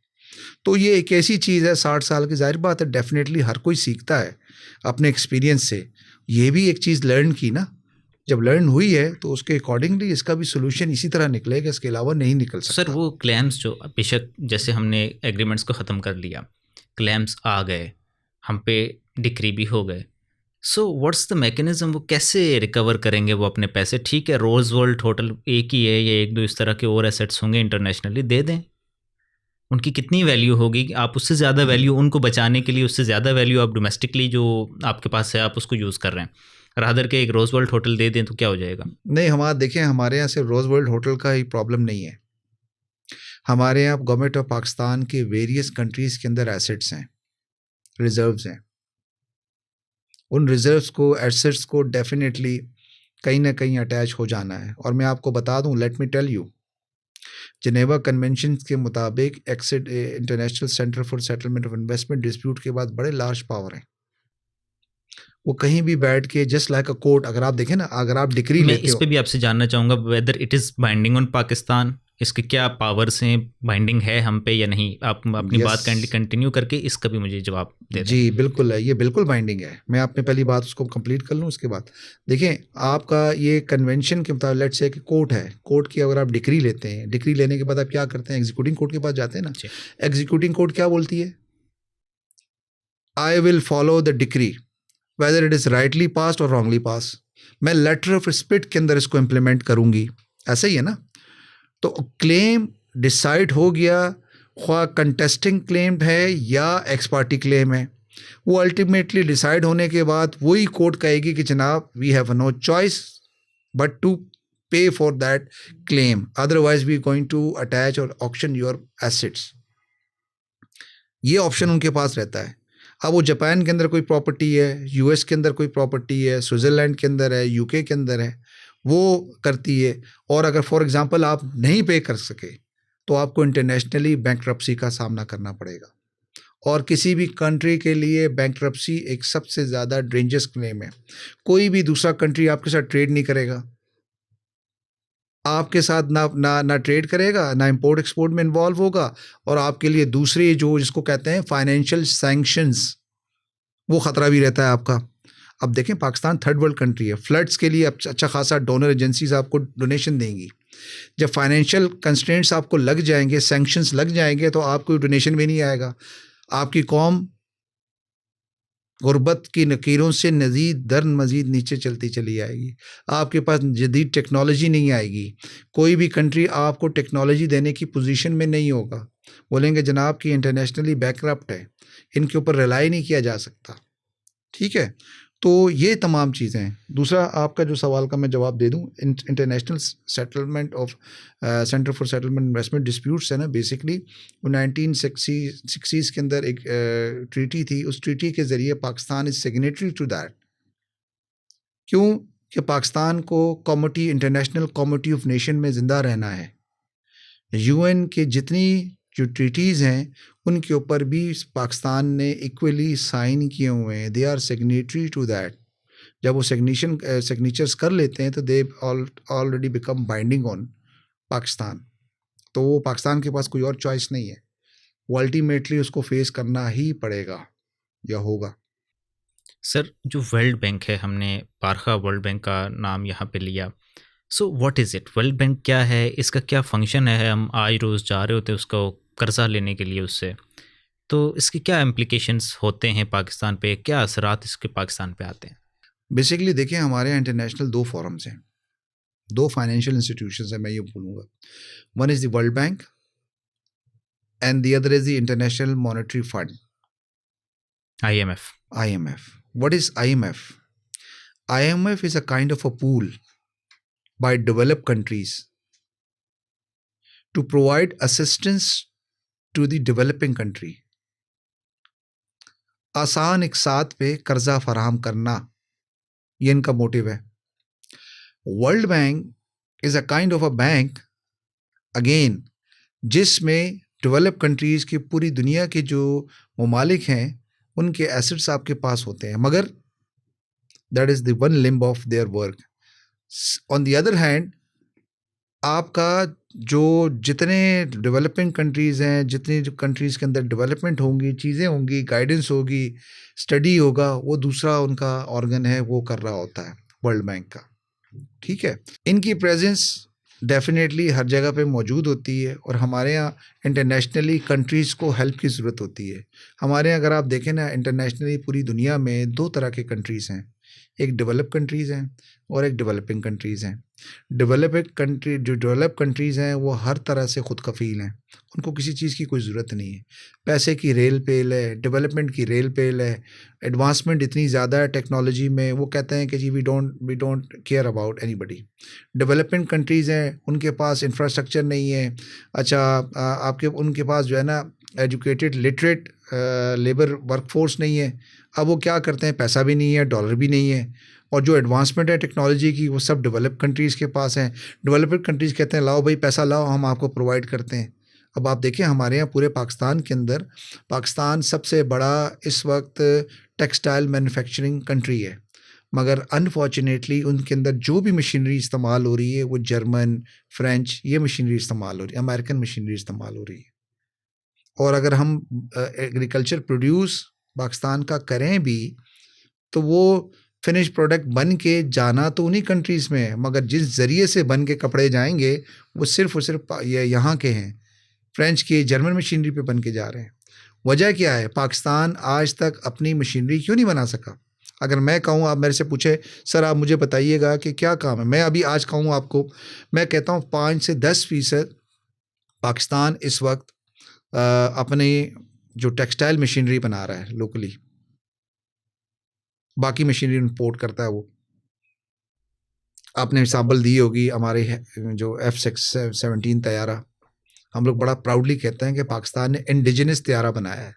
तो ये एक ऐसी चीज़ है, 60 साल की, जाहिर बात है डेफिनेटली हर कोई सीखता है अपने एक्सपीरियंस से। ये भी एक चीज़ लर्न की ना, जब लर्न हुई है तो उसके अकॉर्डिंगली इसका भी सोल्यूशन इसी तरह निकलेगा, इसके अलावा नहीं निकल सकता। सर वो क्लेम्स जो, बेशक जैसे हमने एग्रीमेंट्स को ख़त्म कर लिया, क्लेम्स आ गए, हम पे डिक्री भी हो गए, सो व्हाट्स द मैकेनिज्म? वो कैसे रिकवर करेंगे वो अपने पैसे? ठीक है, रोज़ वर्ल्ड होटल एक ही है या एक दो इस तरह के और एसेट्स होंगे इंटरनेशनली, दे दें, उनकी कितनी वैल्यू होगी? आप उससे ज़्यादा वैल्यू उनको बचाने के लिए, उससे ज़्यादा वैल्यू आप डोमेस्टिकली जो आपके पास है आप उसको यूज़ कर रहे हैं, रादर के एक रोज़ वर्ल्ड होटल दे दें तो क्या हो जाएगा? नहीं, हमारा देखें, हमारे यहाँ सिर्फ रोज़ वर्ल्ड होटल का ही प्रॉब्लम नहीं है। हमारे यहाँ गवर्नमेंट ऑफ पाकिस्तान के वेरियस कंट्रीज़ के अंदर एसेट्स हैं, रिजर्व्स हैं। उन रिजर्व्स को, एसेट्स को डेफिनेटली कहीं ना कहीं अटैच हो जाना है। और मैं आपको बता दूं, let me tell you, Geneva convention के मुताबिक ICSID international centre for settlement of investment dispute के बाद बड़े लार्ज पावर हैं, वो कहीं भी बैठ के जस्ट लाइक अ कोर्ट, अगर आप देखें ना, अगर आप डिक्री मैं लेते इस हो, पे भी आपसे जानना चाहूँगा whether it is binding on Pakistan, इसके क्या पावर्स हैं, बाइंडिंग है हम पे या नहीं? आप अपनी बात काइंडली कंटिन्यू करके इसका भी मुझे जवाब दे दें। जी बिल्कुल है, ये बिल्कुल बाइंडिंग है। मैं अपने पहली बात उसको कंप्लीट कर लूँ, उसके बाद देखें, आपका ये कन्वेंशन के मुताबिक लेट्स से कि कोर्ट है, कोर्ट की अगर आप डिक्री लेते हैं, डिक्री लेने के बाद आप क्या करते हैं? एग्जीक्यूटिंग कोर्ट के पास जाते हैं ना। एग्जीक्यूटिंग कोर्ट क्या बोलती है? I will follow the decree whether it is rightly passed और रॉन्गली पास। मैं लेटर ऑफ रिस्पेक्ट के अंदर इसको इम्प्लीमेंट करूँगी, ऐसा ही है ना। तो क्लेम डिसाइड हो गया, ख्वाह कंटेस्टिंग क्लेम है या एक्स पार्टी क्लेम है, वो अल्टीमेटली डिसाइड होने के बाद वही कोर्ट कहेगी कि जनाब we have no choice but to pay for that claim, otherwise we going to attach और ऑक्शन योर एसेट्स। ये ऑप्शन उनके पास रहता है। अब वो जापान के अंदर कोई प्रॉपर्टी है, यूएस के अंदर कोई प्रॉपर्टी है, स्विट्ज़रलैंड के अंदर है, यूके के अंदर है, वो करती है। और अगर फॉर एग्जांपल आप नहीं पे कर सके तो आपको इंटरनेशनली बैंकरप्सी का सामना करना पड़ेगा। और किसी भी कंट्री के लिए बैंकरप्सी एक सबसे ज़्यादा डेंजरस क्लेम है। कोई भी दूसरा कंट्री आपके साथ ट्रेड नहीं करेगा, आपके साथ ना ना ना ट्रेड करेगा, ना इंपोर्ट एक्सपोर्ट में इन्वॉल्व होगा, और आपके लिए दूसरे जो जिसको कहते हैं फाइनेंशियल सैंक्शंस, वो ख़तरा भी रहता है आपका। अब देखें पाकिस्तान थर्ड वर्ल्ड कंट्री है, फ्लड्स के लिए अच्छा खासा डोनर एजेंसीज आपको डोनेशन देंगी। जब फाइनेंशियल कंस्ट्रेंट्स आपको लग जाएंगे, सैंक्शंस लग जाएंगे, तो आपको डोनेशन भी नहीं आएगा। आपकी कौम गुर्बत की नकीरों से मज़ीद नीचे चलती चली आएगी। आपके पास जदीद टेक्नोलॉजी नहीं आएगी। कोई भी कंट्री आपको टेक्नोलॉजी देने की पोजीशन में नहीं होगा। बोलेंगे जनाब कि इंटरनेशनली बैकरप्ट है, इनके ऊपर रिलाई नहीं किया जा सकता। ठीक है, तो ये तमाम चीज़ें हैं। दूसरा आपका जो सवाल का मैं जवाब दे दूं, international settlement of centre for settlement investment disputes है ना, बेसिकली वो 1960s के अंदर एक ट्रीटी थी। उस ट्रीटी के ज़रिए Pakistan is signatory to that. क्यों कि पाकिस्तान को committee, international committee of nation में ज़िंदा रहना है। यूएन के जितनी जो ट्रीटीज़ हैं उनके ऊपर भी पाकिस्तान ने इक्वली साइन किए हुए हैं। They are signatory to that. जब वो सिग्नेचर्स कर लेते हैं तो they already become binding on Pakistan. तो वो पाकिस्तान के पास कोई और चॉइस नहीं है, वो अल्टीमेटली उसको फेस करना ही पड़ेगा या होगा। सर, जो वर्ल्ड बैंक है, हमने पारखा वर्ल्ड बैंक का नाम यहाँ पे लिया, so what is it? World bank क्या है, इसका क्या फंक्शन है? हम आए रोज़ जा रहे होते हैं उसको कर्जा लेने के लिए उससे, तो इसके क्या इम्प्लीकेशंस होते हैं पाकिस्तान पे, क्या असरात इसके पाकिस्तान पे आते हैं? बेसिकली देखिए, हमारे यहाँ इंटरनेशनल 2 फोरम्स हैं, 2 फाइनेंशियल इंस्टीट्यूशंस हैं, मैं ये बोलूँगा। One is the world bank and the other is the International Monetary Fund, IMF। IMF. What is IMF? IMF is a kind of a pool by developed countries to provide assistance to the developing country. आसान इकसात पे कर्जा फराहम करना, ये इनका motive है। World bank is a kind of a bank again, जिसमें develop countries की पूरी दुनिया के जो ममालिक हैं उनके एसेट्स आपके पास होते हैं, मगर that is the one limb of their work. On the other hand, आपका जो जितने डेवलपिंग कंट्रीज़ हैं, जितनी जो कंट्रीज़ के अंदर डेवलपमेंट होंगी, चीज़ें होंगी, गाइडेंस होगी, स्टडी होगा, वो दूसरा उनका ऑर्गन है, वो कर रहा होता है वर्ल्ड बैंक का। ठीक है, इनकी प्रेजेंस डेफिनेटली हर जगह पे मौजूद होती है, और हमारे यहाँ इंटरनेशनली कंट्रीज़ को हेल्प की ज़रूरत होती है। हमारे यहाँ अगर आप देखें ना, इंटरनेशनली पूरी दुनिया में 2 तरह के कंट्रीज़ हैं, एक डेवलप कंट्रीज़ हैं और एक डेवलपिंग कंट्रीज़ हैं। जो डेवलप कंट्रीज़ हैं वो हर तरह से खुद कफ़ील हैं, उनको किसी चीज़ की कोई ज़रूरत नहीं है। पैसे की रेल पेल है, डेवलपमेंट की रेल पेल है, एडवांसमेंट इतनी ज़्यादा है टेक्नोलॉजी में, वो कहते हैं कि जी we don't care about anybody. Development countries हैं, उनके पास इंफ्रास्ट्रक्चर नहीं है। अच्छा, आपके उनके पास जो है ना एजुकेटेड लिटरेट लेबर वर्कफोर्स नहीं है। अब वो क्या करते हैं, पैसा भी नहीं है, डॉलर भी नहीं है, और जो एडवांसमेंट है टेक्नोलॉजी की वो सब डेवलप कंट्रीज़ के पास है। डेवलप्ड कंट्रीज़ कहते हैं लाओ भाई पैसा लाओ, हम आपको प्रोवाइड करते हैं। अब आप देखिए हमारे यहाँ पूरे पाकिस्तान के अंदर, पाकिस्तान सबसे बड़ा इस वक्त टेक्सटाइल मैन्युफैक्चरिंग कंट्री है, मगर अनफॉर्चुनेटली उनके अंदर जो भी मशीनरी इस्तेमाल हो रही है वो जर्मन, फ्रेंच, ये मशीनरी इस्तेमाल हो रही है, अमेरिकन मशीनरी इस्तेमाल हो रही है। और अगर हम एग्रीकल्चर प्रोड्यूस पाकिस्तान का करें भी तो वो फिनिश प्रोडक्ट बन के जाना तो उन्हीं कंट्रीज़ में है, मगर जिस ज़रिए से बन के कपड़े जाएंगे वो सिर्फ़ और सिर्फ ये यहाँ के हैं, फ्रेंच के, जर्मन मशीनरी पे बन के जा रहे हैं। वजह क्या है, पाकिस्तान आज तक अपनी मशीनरी क्यों नहीं बना सका? अगर मैं कहूँ, आप मेरे से पूछे सर आप मुझे बताइएगा कि क्या काम है, मैं अभी आज कहूँ आपको, मैं कहता हूँ 5 से 10% पाकिस्तान इस वक्त अपनी जो टेक्सटाइल मशीनरी बना रहा है लोकली, बाकी मशीनरी इंपोर्ट करता है वो। आपने एग्जाम्पल दी होगी हमारे जो F-17 तैयारा, हम लोग बड़ा प्राउडली कहते हैं कि पाकिस्तान ने इंडिजिनस तैयारा बनाया है।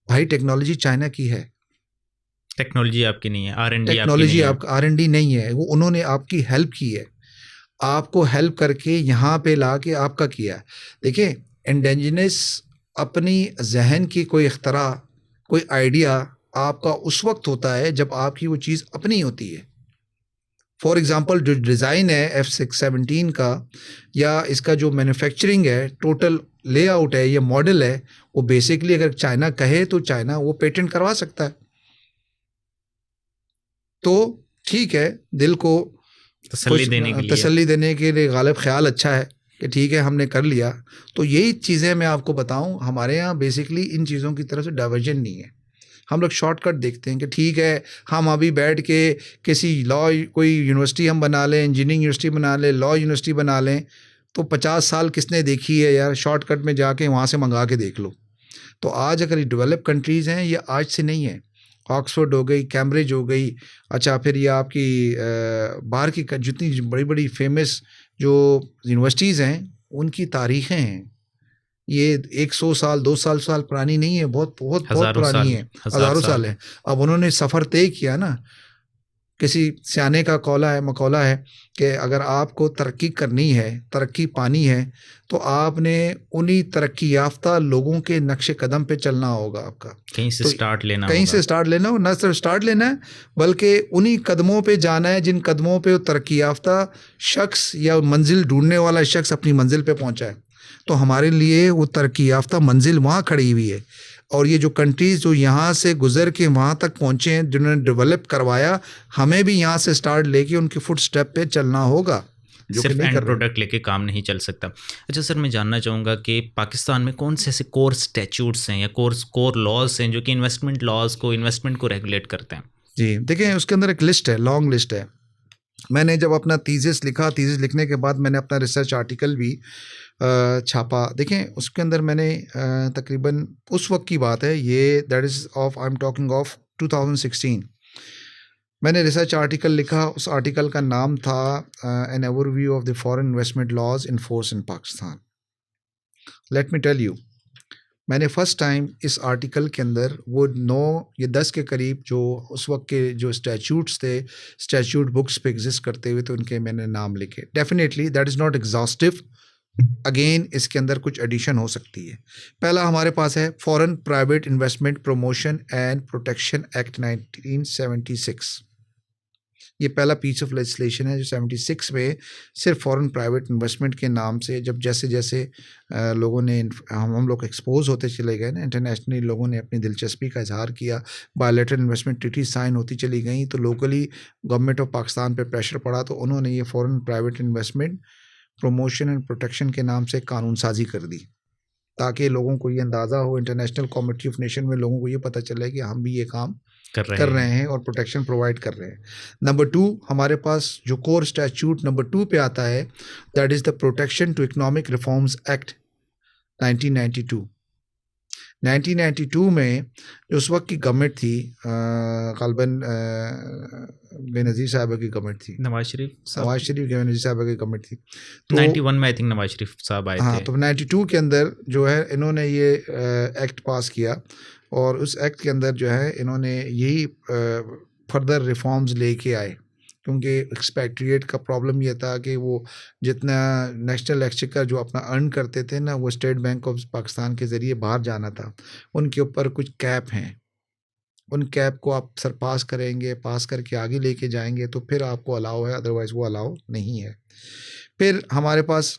भाई टेक्नोलॉजी चाइना की है, टेक्नोलॉजी आपकी नहीं है, R&D आपकी टेक्नोलॉजी नहीं है। आपका R&D नहीं है, वो उन्होंने आपकी हेल्प की है, आपको हेल्प करके यहाँ पे ला के आपका किया है। देखिए इंडिजिनस अपनी जहन की कोई इख्तरा, कोई आइडिया आपका उस वक्त होता है जब आपकी वो चीज़ अपनी होती है। फॉर एग्ज़ाम्पल जो डिज़ाइन है F-17 का या इसका जो मैन्युफैक्चरिंग है, टोटल लेआउट है, ये मॉडल है, वो बेसिकली अगर चाइना कहे तो चाइना वो पेटेंट करवा सकता है। तो ठीक है, दिल को तसल्ली देने के लिए, तसल्ली देने के लिए गालिब ख्याल अच्छा है कि ठीक है हमने कर लिया। तो यही चीज़ें मैं आपको बताऊं, हमारे यहाँ बेसिकली इन चीज़ों की तरफ से डाइवर्जन नहीं है। हम लोग शॉर्टकट देखते हैं कि ठीक है हम अभी बैठ के किसी लॉ, कोई यूनिवर्सिटी हम बना लें, इंजीनियरिंग यूनिवर्सिटी बना लें, लॉ यूनिवर्सिटी बना लें, तो 50 साल किसने देखी है यार, शॉर्टकट में जाके वहाँ से मंगा के देख लो। तो आज अगर ये डेवलप कंट्रीज़ हैं, ये आज से नहीं है, ऑक्सफोर्ड हो गई, कैम्ब्रिज हो गई, अच्छा फिर ये आपकी बाहर की जितनी बड़ी बड़ी फेमस जो यूनिवर्सिटीज़ हैं उनकी तारीखें हैं, ये 100 साल 200 साल पुरानी नहीं है, बहुत बहुत बहुत पुरानी है, हज़ारों साल है। अब उन्होंने सफ़र तय किया ना, किसी सियाने का मकौला है कि अगर आपको तरक्की करनी है, तरक्की पानी है, तो आपने उन्हीं तरक्की याफ्ता लोगों के नक्शे कदम पे चलना होगा। आपका कहीं से स्टार्ट लेना कहीं से स्टार्ट लेना हो, न सिर्फ स्टार्ट लेना है बल्कि उन्हीं कदमों पे जाना है जिन कदमों पे तरक्की याफ्ता शख्स या मंजिल ढूंढने वाला शख्स अपनी मंजिल पे पहुंचा है। तो हमारे लिए वो तरक्की याफ्ता मंजिल वहाँ खड़ी हुई है, और ये जो कंट्रीज़ जो यहाँ से गुजर के वहाँ तक पहुँचे हैं, जिन्होंने डेवलप करवाया, हमें भी यहाँ से स्टार्ट लेके उनके फुट स्टेप पे चलना होगा, जो सिर्फ कि नहीं एंड कर रहे। प्रोडक्ट लेके काम नहीं चल सकता। अच्छा सर, मैं जानना चाहूँगा कि पाकिस्तान में कौन से ऐसे कोर स्टैट्यूट्स हैं या कोर लॉज हैं जो कि इन्वेस्टमेंट को रेगुलेट करते हैं? जी देखिए, उसके अंदर एक लिस्ट है, लॉन्ग लिस्ट है। मैंने जब अपना थीसिस लिखा, थीसिस लिखने के बाद मैंने अपना रिसर्च आर्टिकल भी छापा। देखें उसके अंदर मैंने तकरीबन उस वक्त की बात है ये, that is of I am talking of 2016, मैंने रिसर्च आर्टिकल लिखा। उस आर्टिकल का नाम था an overview of the foreign investment laws in force in Pakistan. Let me tell you, मैंने फ़र्स्ट टाइम इस आर्टिकल के अंदर वो 9 या 10 के करीब जो उस वक्त के जो स्टैट्यूट्स थे, स्टैट्यूट बुक्स पे एग्जिस्ट करते हुए, तो उनके मैंने नाम लिखे। Definitely that is not exhaustive, again इसके अंदर कुछ एडिशन हो सकती है। पहला हमारे पास है foreign private investment promotion and protection act 1976। ये पहला पीस ऑफ लेजिस्लेशन है जो 76 में सिर्फ फॉरेन प्राइवेट इन्वेस्टमेंट के नाम से, जब जैसे जैसे लोगों ने हम लोग एक्सपोज होते चले गए ना, इंटरनेशनली लोगों ने अपनी दिलचस्पी का इजहार किया, बायलैटरल इन्वेस्टमेंट ट्रीटी साइन होती चली गई, तो लोकली गवर्नमेंट ऑफ पाकिस्तान पे प्रेशर पड़ा, तो उन्होंने ये foreign private investment promotion and protection के नाम से कानून साजी कर दी, ताकि लोगों को ये अंदाज़ा हो, इंटरनेशनल कमेटी ऑफ नेशन में लोगों को ये पता चले कि हम भी ये काम कर रहे हैं और प्रोटेक्शन प्रोवाइड कर रहे हैं। नंबर 2 हमारे पास जो कोर स्टैट्यूट नंबर 2 पे आता है, that is the protection to economic reforms act 1992। 1992 में जो उस वक्त की गवर्नमेंट थी, ग़ालिबन बेनज़ीर साहब की गवर्नमेंट थी, नवाज शरीफ बेनज़ीर साहब की गवर्नमेंट थी। तो 91 में आई थिंक नवाज शरीफ साहब आए थे। हाँ, तो 92 के अंदर जो है इन्होंने ये एक्ट पास किया, और उस एक्ट के अंदर जो है इन्होंने यही फर्दर रिफॉर्म्स लेके आए, क्योंकि एक्सपैट्रिएट का प्रॉब्लम ये था कि वो जितना नेशनल एक्सचेकर जो अपना अर्न करते थे ना, वो स्टेट बैंक ऑफ पाकिस्तान के ज़रिए बाहर जाना था, उनके ऊपर कुछ कैप हैं, उन कैप को आप सरपास करेंगे, पास करके आगे लेके जाएंगे तो फिर आपको अलाउ है, अदरवाइज़ वो अलाउ नहीं है। फिर हमारे पास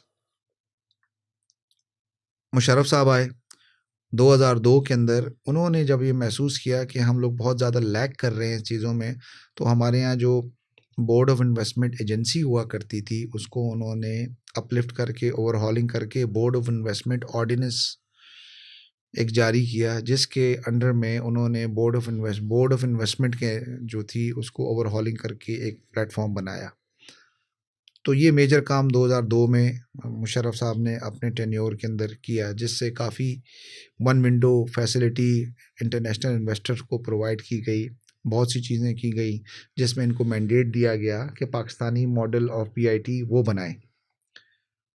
मुशर्रफ साहब आए 2002 के अंदर। उन्होंने जब ये महसूस किया कि हम लोग बहुत ज़्यादा लैग कर रहे हैं चीज़ों में, तो हमारे यहाँ जो बोर्ड ऑफ इन्वेस्टमेंट एजेंसी हुआ करती थी उसको उन्होंने अपलिफ्ट करके, ओवरहॉलिंग करके बोर्ड ऑफ इन्वेस्टमेंट ऑर्डिनेंस एक जारी किया, जिसके अंडर में उन्होंने बोर्ड ऑफ इन्वेस्टमेंट के जो थी उसको ओवरहॉलिंग करके एक प्लेटफॉर्म बनाया। तो ये मेजर काम 2002 में मुशर्रफ साहब ने अपने टेन्योर के अंदर किया, जिससे काफ़ी one window facility international investor को प्रोवाइड की गई, बहुत सी चीज़ें की गई, जिसमें इनको मैंडेट दिया गया कि पाकिस्तानी मॉडल ऑफ PIT वो बनाएं।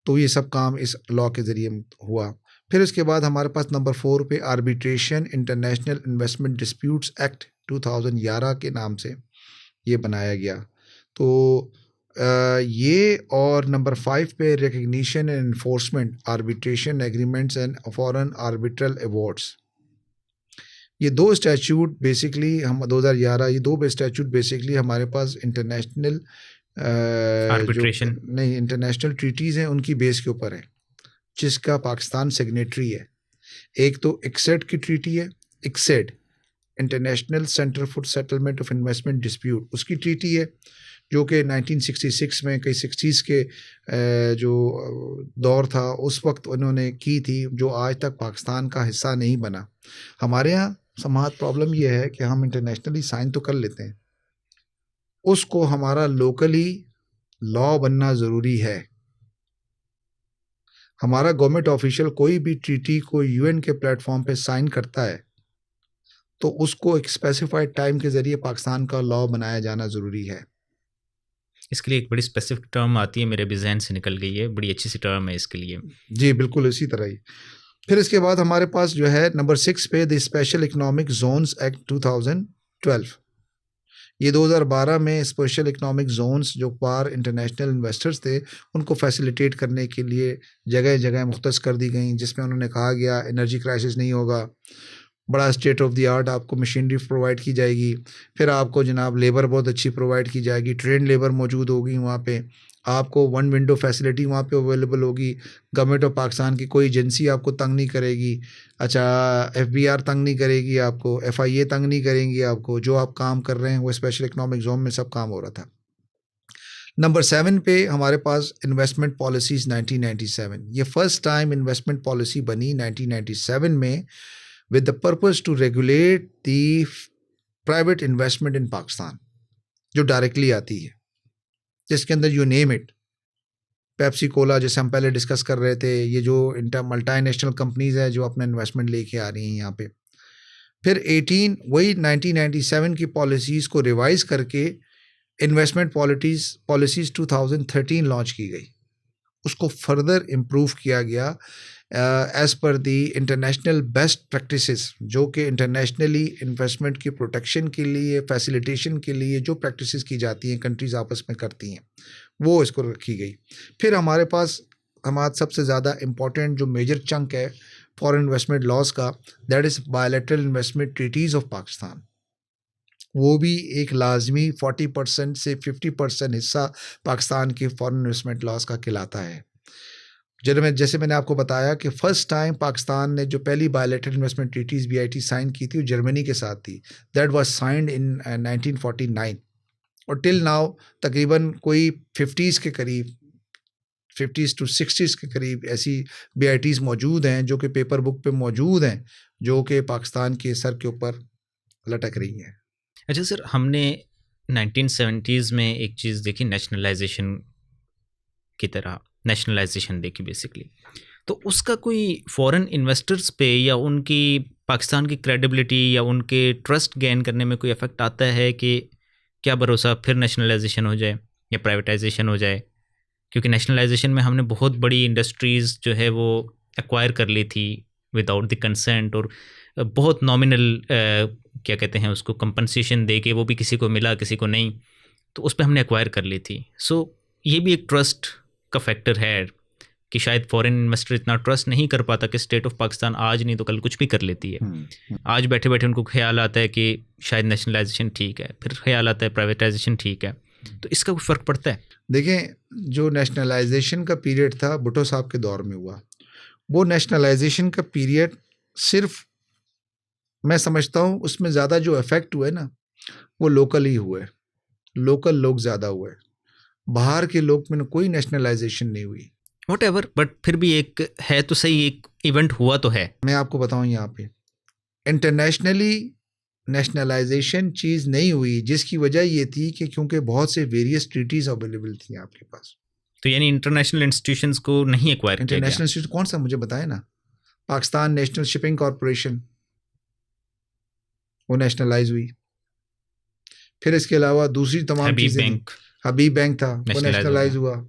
तो ये सब काम इस लॉ के ज़रिए हुआ। फिर उसके बाद हमारे पास नंबर 4 पे arbitration international investment disputes act 2011 के नाम से ये बनाया गया। तो ये और नंबर 5 पे recognition and enforcement arbitration agreements and foreign arbitral awards. ये दो स्टैच्यूट बेसिकली हम 2011 ये दो स्टैच्यूट बेसिकली हमारे पास इंटरनेशनल आर्बिट्रेशन नहीं इंटरनेशनल ट्रीटीज़ हैं उनकी बेस के ऊपर है, जिसका पाकिस्तान सिग्नेटरी है। एक तो ICSED की ट्रीटी है, ICSED international centre for settlement of investment dispute, उसकी ट्रीटी है जो कि 1966 में कई 60s के जो दौर था उस वक्त उन्होंने की थी, जो आज तक पाकिस्तान का हिस्सा नहीं बना। हमारे यहाँ समाज प्रॉब्लम यह है कि हम इंटरनेशनली साइन तो कर लेते हैं, उसको हमारा लोकली लॉ बनना ज़रूरी है। हमारा गवर्नमेंट ऑफिशियल कोई भी ट्रीटी को UN के प्लेटफॉर्म पे साइन करता है तो उसको एक स्पेसिफाइड टाइम के ज़रिए पाकिस्तान का लॉ बनाया जाना ज़रूरी है। इसके लिए एक बड़ी स्पेसिफिक टर्म आती है, मेरे भी जहन से निकल गई है, बड़ी अच्छी सी टर्म है इसके लिए। जी बिल्कुल इसी तरह ही। फिर इसके बाद हमारे पास जो है नंबर 6 पे the special economic zones act 2012। ये 2012 में स्पेशल इकोनॉमिक जोन्स जो बाहर इंटरनेशनल इन्वेस्टर्स थे उनको फैसिलिटेट करने के लिए जगह जगह मुख्तस कर दी गई, जिसमें उन्होंने कहा गया एनर्जी क्राइसिस नहीं होगा, बड़ा स्टेट ऑफ द आर्ट आपको मशीनरी प्रोवाइड की जाएगी, फिर आपको जनाब लेबर बहुत अच्छी प्रोवाइड की जाएगी, ट्रेन लेबर मौजूद होगी वहाँ पे, आपको वन विंडो फैसिलिटी वहाँ पे अवेलेबल होगी, गवर्नमेंट ऑफ पाकिस्तान की कोई एजेंसी आपको तंग नहीं करेगी, अच्छा FBR तंग नहीं करेगी आपको, FIA तंग नहीं करेंगी आपको, जो आप काम कर रहे हैं वो स्पेशल इकोनॉमिक जोन में सब काम हो रहा था। नंबर 7 पे हमारे पास इन्वेस्टमेंट पॉलिसीज़ 1997। ये फर्स्ट टाइम इन्वेस्टमेंट पॉलिसी बनी 1997 में with the purpose to regulate the private investment in Pakistan, जो डायरेक्टली आती है, जिसके अंदर you name it, Pepsi Cola जैसे हम पहले डिस्कस कर रहे थे, ये जो मल्टीनेशनल कंपनीज है जो अपना इन्वेस्टमेंट लेके आ रही हैं यहाँ पे। फिर 18 वही 1997 की पॉलिसीज़ को रिवाइज करके इन्वेस्टमेंट पॉलिसीज़ 2013 लॉन्च की गई, उसको फर्दर इम्प्रूव किया गया एज़ पर दी इंटरनेशनल बेस्ट प्रैक्टिसेस, जो कि इंटरनेशनली इन्वेस्टमेंट की प्रोटेक्शन के लिए, फैसिलिटेशन के लिए जो प्रैक्टिसेस की जाती हैं कंट्रीज़ आपस में करती हैं, वो इसको रखी गई। फिर हमारे पास हमारा सबसे ज़्यादा इम्पॉर्टेंट जो मेजर चंक है फॉरेन इन्वेस्टमेंट लॉज का, that is bilateral investment treaties of Pakistan. वो भी एक लाजमी 40% से 50% हिस्सा पाकिस्तान के फॉरेन इन्वेस्टमेंट लॉज का कहलाता है। जैसे मैंने आपको बताया कि फ़र्स्ट टाइम पाकिस्तान ने जो पहली bilateral investment treaties BIT sign की थी वो जर्मनी के साथ थी, दैट वाज साइंड इन 1949, और टिल नाउ तकरीबन कोई 50s के करीब 50s to 60s के करीब ऐसी BITs मौजूद हैं जो कि पेपर बुक पे मौजूद हैं, जो कि पाकिस्तान के सर के ऊपर लटक रही हैं। अच्छा सर, हमने 1970s में एक चीज़ देखी, नेशनलाइजेशन की तरह नेशनलाइजेशन देखी बेसिकली, तो उसका कोई फॉरेन इन्वेस्टर्स पे या उनकी पाकिस्तान की क्रेडिबिलिटी या उनके ट्रस्ट गेन करने में कोई इफेक्ट आता है कि क्या भरोसा फिर नेशनलाइजेशन हो जाए या प्राइवेटाइजेशन हो जाए? क्योंकि नेशनलाइजेशन में हमने बहुत बड़ी इंडस्ट्रीज़ जो है वो एक्वायर कर ली थी विदाउट द कंसेंट, और बहुत नॉमिनल क्या कहते हैं उसको, कंपनसेशन दे के, वो भी किसी को मिला किसी को नहीं, तो उस पर हमने एक्वायर कर ली थी। सो ये भी एक ट्रस्ट का फैक्टर है कि शायद फॉरेन इन्वेस्टर इतना ट्रस्ट नहीं कर पाता कि स्टेट ऑफ पाकिस्तान आज नहीं तो कल कुछ भी कर लेती है। आज बैठे बैठे उनको ख्याल आता है कि शायद नेशनलाइजेशन ठीक है, फिर ख्याल आता है प्राइवेटाइजेशन ठीक है, तो इसका कोई फ़र्क पड़ता है? देखें, जो नेशनलाइजेशन का पीरियड था भुट्टो साहब के दौर में हुआ, वो नेशनलाइजेशन का पीरियड सिर्फ मैं समझता हूँ उसमें ज़्यादा जो इफ़ेक्ट हुए ना वो लोकल ही हुए, लोकल लोग ज़्यादा हुए, बाहर के लोग में कोई नेशनलाइजेशन नहीं हुई। व्हाटएवर, बट फिर भी एक है तो सही, इवेंट हुआ तो है। मैं आपको बताऊं, यहाँ पे इंटरनेशनली नेशनलाइजेशन चीज़ नहीं हुई, जिसकी वजह ये थी कि क्योंकि बहुत से वेरियस ट्रीटीज अवेलेबल थी आपके पास। तो यानी इंटरनेशनल इंस्टीट्यूशंस को नहीं एक्वायर किया गया। इंटरनेशनल इंस्टीट्यूट कौन सा, मुझे बताए ना। पाकिस्तान नेशनल शिपिंग कॉरपोरेशन, वो नेशनलाइज हुई। फिर इसके अलावा दूसरी तमाम हबीब चीज़ें, बैंक हबीब बैंक था, वो nationalize हो नेशनलाइज गया। हुआ।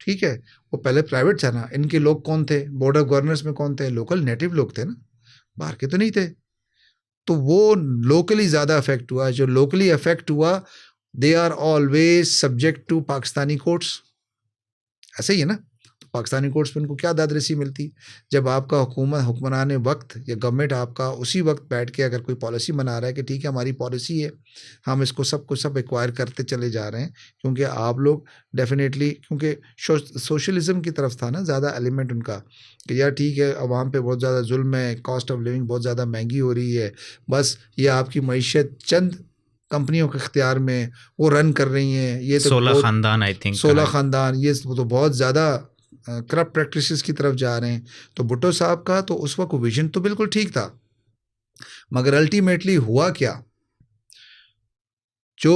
ठीक है, वो पहले प्राइवेट था ना। इनके लोग कौन थे, बोर्ड ऑफ गवर्नर्स में कौन थे, लोकल नेटिव लोग थे ना, बाहर के तो नहीं थे। तो वो लोकली ज़्यादा अफेक्ट हुआ। जो लोकली अफेक्ट हुआ, they are always subject to Pakistani courts. ऐसे ही है ना, पाकिस्तानी कोर्ट्स में उनको क्या दादरसी मिलती। जब आपका हुक्मरान वक्त या गवर्नमेंट आपका उसी वक्त बैठ के अगर कोई पॉलिसी बना रहा है कि ठीक है हमारी पॉलिसी है, हम इसको सब एक्वायर करते चले जा रहे हैं, क्योंकि आप लोग डेफिनेटली, क्योंकि सोशलिज्म की तरफ था ना ज़्यादा एलिमेंट उनका, कि यार ठीक है अवाम पे बहुत ज़्यादा जुल्म है, कॉस्ट ऑफ लिविंग बहुत ज़्यादा महंगी हो रही है, बस ये आपकी मईशत चंद कंपनियों के इख्तियार में वो रन कर रही हैं। ये तो 16 खानदान आई थिंक 16 ख़ानदान, ये तो बहुत ज़्यादा करप्ट प्रैक्टिसेस की तरफ जा रहे हैं। तो भुट्टो साहब का तो उस वक्त विजन तो बिल्कुल ठीक था, मगर अल्टीमेटली हुआ क्या, जो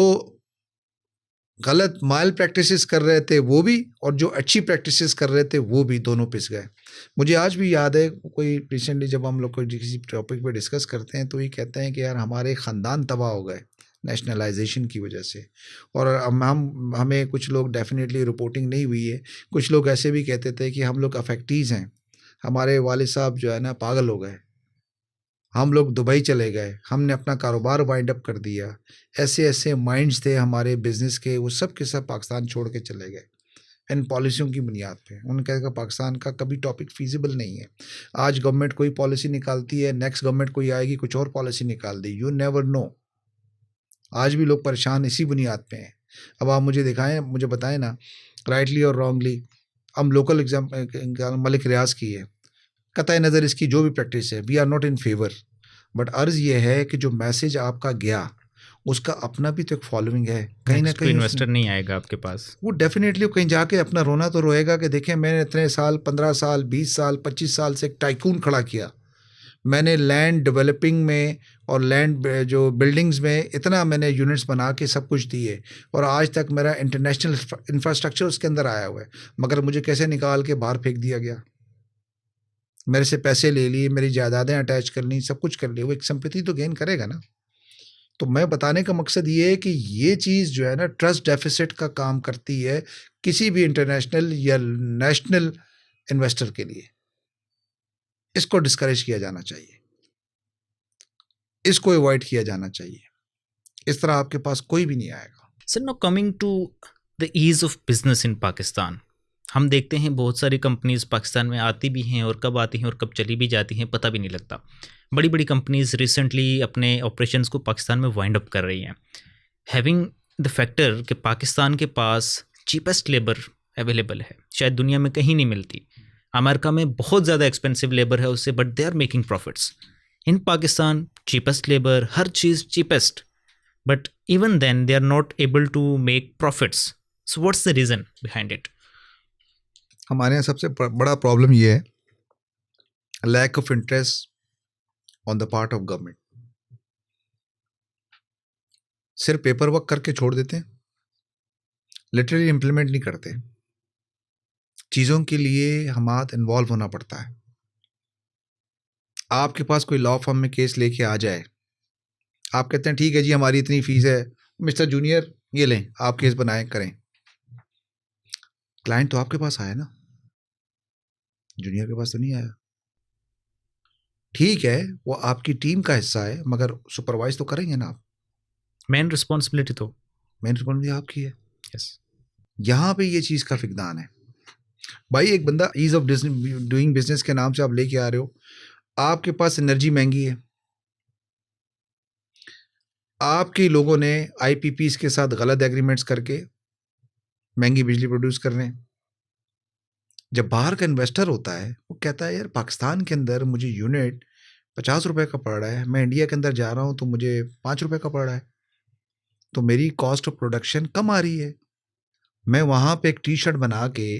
गलत माल प्रैक्टिसेस कर रहे थे वो भी, और जो अच्छी प्रैक्टिसेस कर रहे थे वो भी, दोनों पिस गए। मुझे आज भी याद है, कोई रिसेंटली जब हम लोग कोई किसी टॉपिक पे डिस्कस करते हैं तो ये कहते हैं कि यार हमारे ख़ानदान तबाह हो गए नेशनलाइजेशन की वजह से। और हमें कुछ लोग, डेफिनेटली रिपोर्टिंग नहीं हुई है, कुछ लोग ऐसे भी कहते थे कि हम लोग अफेक्टीज़ हैं, हमारे वालिद साहब जो है ना पागल हो गए, हम लोग दुबई चले गए, हमने अपना कारोबार वाइंड अप कर दिया। ऐसे ऐसे माइंड्स थे हमारे बिजनेस के, वो सब के सब पाकिस्तान छोड़ के चले गए इन पॉलिसियों की बुनियाद पे। उन्होंने कहा पाकिस्तान का कभी टॉपिक फीजिबल नहीं है। आज गवर्नमेंट कोई पॉलिसी निकालती है, नेक्स्ट गवर्नमेंट कोई आएगी कुछ और पॉलिसी निकाल दी, यू नेवर नो। आज भी लोग परेशान इसी बुनियाद पे हैं। अब आप मुझे दिखाएं, मुझे बताएं ना, राइटली और रॉन्गली। हम लोकल एग्जाम मलिक रियाज की है, कतई नज़र इसकी जो भी प्रैक्टिस है, we are not in favour, but अर्ज़ ये है कि जो मैसेज आपका गया उसका अपना भी तो एक फॉलोइंग है। कहीं ना कहीं इन्वेस्टर नहीं आएगा आपके पास, वो डेफिनेटली कहीं जाके अपना रोना तो रोएगा कि देखें मैंने इतने साल, 15 साल, 20 साल, 25 साल से एक टाइकून खड़ा किया, मैंने लैंड डेवलपिंग में और लैंड जो बिल्डिंग्स में इतना मैंने यूनिट्स बना के सब कुछ दिए, और आज तक मेरा इंटरनेशनल इंफ्रास्ट्रक्चर उसके अंदर आया हुआ है, मगर मुझे कैसे निकाल के बाहर फेंक दिया गया। मेरे से पैसे ले लिए, मेरी जायदादें अटैच कर ली, सब कुछ कर लिया। वो एक संपत्ति तो गेन करेगा ना। तो मैं बताने का मकसद ये है कि ये चीज़ जो है ना ट्रस्ट डेफिसिट का काम करती है किसी भी इंटरनेशनल या नेशनल इन्वेस्टर के लिए। इसको डिस्करेज किया जाना चाहिए, इसको अवॉइड किया जाना चाहिए। इस तरह आपके पास कोई भी नहीं आएगा। Sir, now coming to the ease of business in Pakistan, हम देखते हैं बहुत सारी कंपनीज पाकिस्तान में आती भी हैं और कब आती हैं और कब चली भी जाती हैं पता भी नहीं लगता। बड़ी बड़ी कंपनीज रिसेंटली अपने ऑपरेशंस को पाकिस्तान में वाइंड अप कर रही हैं, हैविंग द फैक्टर कि पाकिस्तान के पास चीपेस्ट लेबर अवेलेबल है, शायद दुनिया में कहीं नहीं मिलती। अमेरिका में बहुत ज़्यादा एक्सपेंसिव लेबर है उससे, but they are making profits. In Pakistan cheapest labour, हर चीज़ cheapest, but even then they are not able to make profits. So what's the reason behind it? हमारे यहाँ सबसे बड़ा प्रॉब्लम ये है, lack of interest on the part of government. सिर्फ paper work करके छोड़ देते हैं, लिटरली इम्प्लीमेंट नहीं करते। चीज़ों के लिए हमारा इन्वॉल्व होना पड़ता है। आपके पास कोई लॉ फर्म में केस लेके आ जाए, आप कहते हैं ठीक है जी हमारी इतनी फीस है, मिस्टर जूनियर ये लें आप केस बनाएं करें। क्लाइंट तो आपके पास आया ना, जूनियर के पास तो नहीं आया। ठीक है वो आपकी टीम का हिस्सा है, मगर सुपरवाइज तो करेंगे ना आप। मेन रिस्पॉन्सिबिलिटी आपकी है। यस, यहाँ पे ये चीज़ का फिकदान है भाई। एक बंदा ईज ऑफ डूइंग बिजनेस के नाम से आप लेके आ रहे हो, आपके पास एनर्जी महंगी है, आपके लोगों ने आईपीपीस के साथ गलत एग्रीमेंट्स करके महंगी बिजली प्रोड्यूस कर रहे हैं। जब बाहर का इन्वेस्टर होता है वो कहता है यार पाकिस्तान के अंदर मुझे यूनिट 50 रुपए का पड़ रहा है, मैं इंडिया के अंदर जा रहा हूँ तो मुझे 5 रुपए का पड़ रहा है, तो मेरी कॉस्ट ऑफ प्रोडक्शन कम आ रही है। मैं वहाँ पे एक टी शर्ट बना के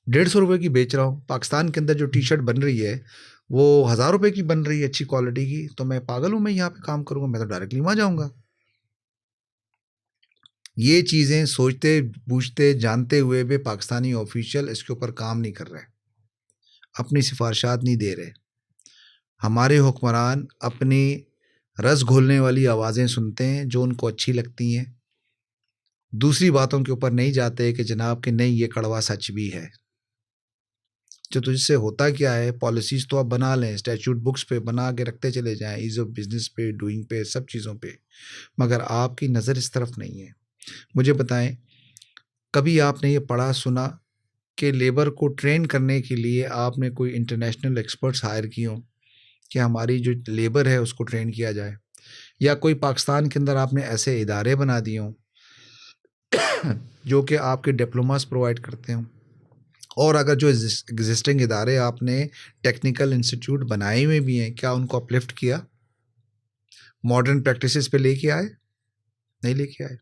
150 रुपये की बेच रहा हूँ। पाकिस्तान के अंदर जो टी शर्ट बन रही है वो 1000 रुपये की बन रही है अच्छी क्वालिटी की, तो मैं पागल हूँ, मैं यहाँ पे काम करूँगा, मैं तो डायरेक्टली वहाँ जाऊँगा। ये चीज़ें सोचते बूझते जानते हुए भी पाकिस्तानी ऑफिशियल इसके ऊपर काम नहीं कर रहे, अपनी सिफारिशात नहीं दे रहे। हमारे हुक्मरान अपनी रस घोलने वाली आवाज़ें सुनते हैं जो उनको अच्छी लगती हैं, दूसरी बातों के ऊपर नहीं जाते कि जनाब कि नहीं ये कड़वा सच भी है। तो तुझसे होता क्या है, पॉलिसीज़ तो आप बना लें, स्टैट्यूट बुक्स पे बना के रखते चले जाएं, ईज़ ऑफ बिज़नेस पे, डूइंग पे, सब चीज़ों पे, मगर आपकी नज़र इस तरफ नहीं है। मुझे बताएं, कभी आपने ये पढ़ा सुना कि लेबर को ट्रेन करने के लिए आपने कोई इंटरनेशनल एक्सपर्ट्स हायर किए हों कि हमारी जो लेबर है उसको ट्रेन किया जाए, या कोई पाकिस्तान के अंदर आपने ऐसे इदारे बना दिए हों जो कि आपके डिप्लोमास प्रोवाइड करते हों, और अगर जो एग्जिस्टिंग इदारे आपने टेक्निकल इंस्टीट्यूट बनाए हुए भी हैं, क्या उनको अपलिफ्ट किया, मॉडर्न प्रैक्टिसेस पे लेके आए? नहीं लेके आए,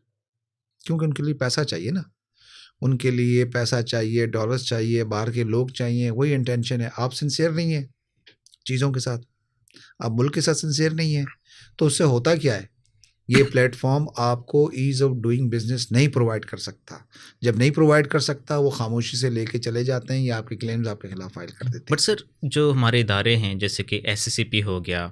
क्योंकि उनके लिए पैसा चाहिए ना, उनके लिए पैसा चाहिए, डॉलर्स चाहिए, बाहर के लोग चाहिए, वही इंटेंशन है। आप सिंसियर नहीं है चीज़ों के साथ, आप मुल्क के साथ सिंसियर नहीं है, तो उससे होता क्या है, ये प्लेटफॉर्म आपको ईज़ ऑफ डूइंग बिजनेस नहीं प्रोवाइड कर सकता। जब नहीं प्रोवाइड कर सकता, वो खामोशी से लेके चले जाते हैं या आपके क्लेम्स आपके खिलाफ फाइल कर देते हैं। बट सर, जो हमारे इदारे हैं जैसे कि SCCP हो गया,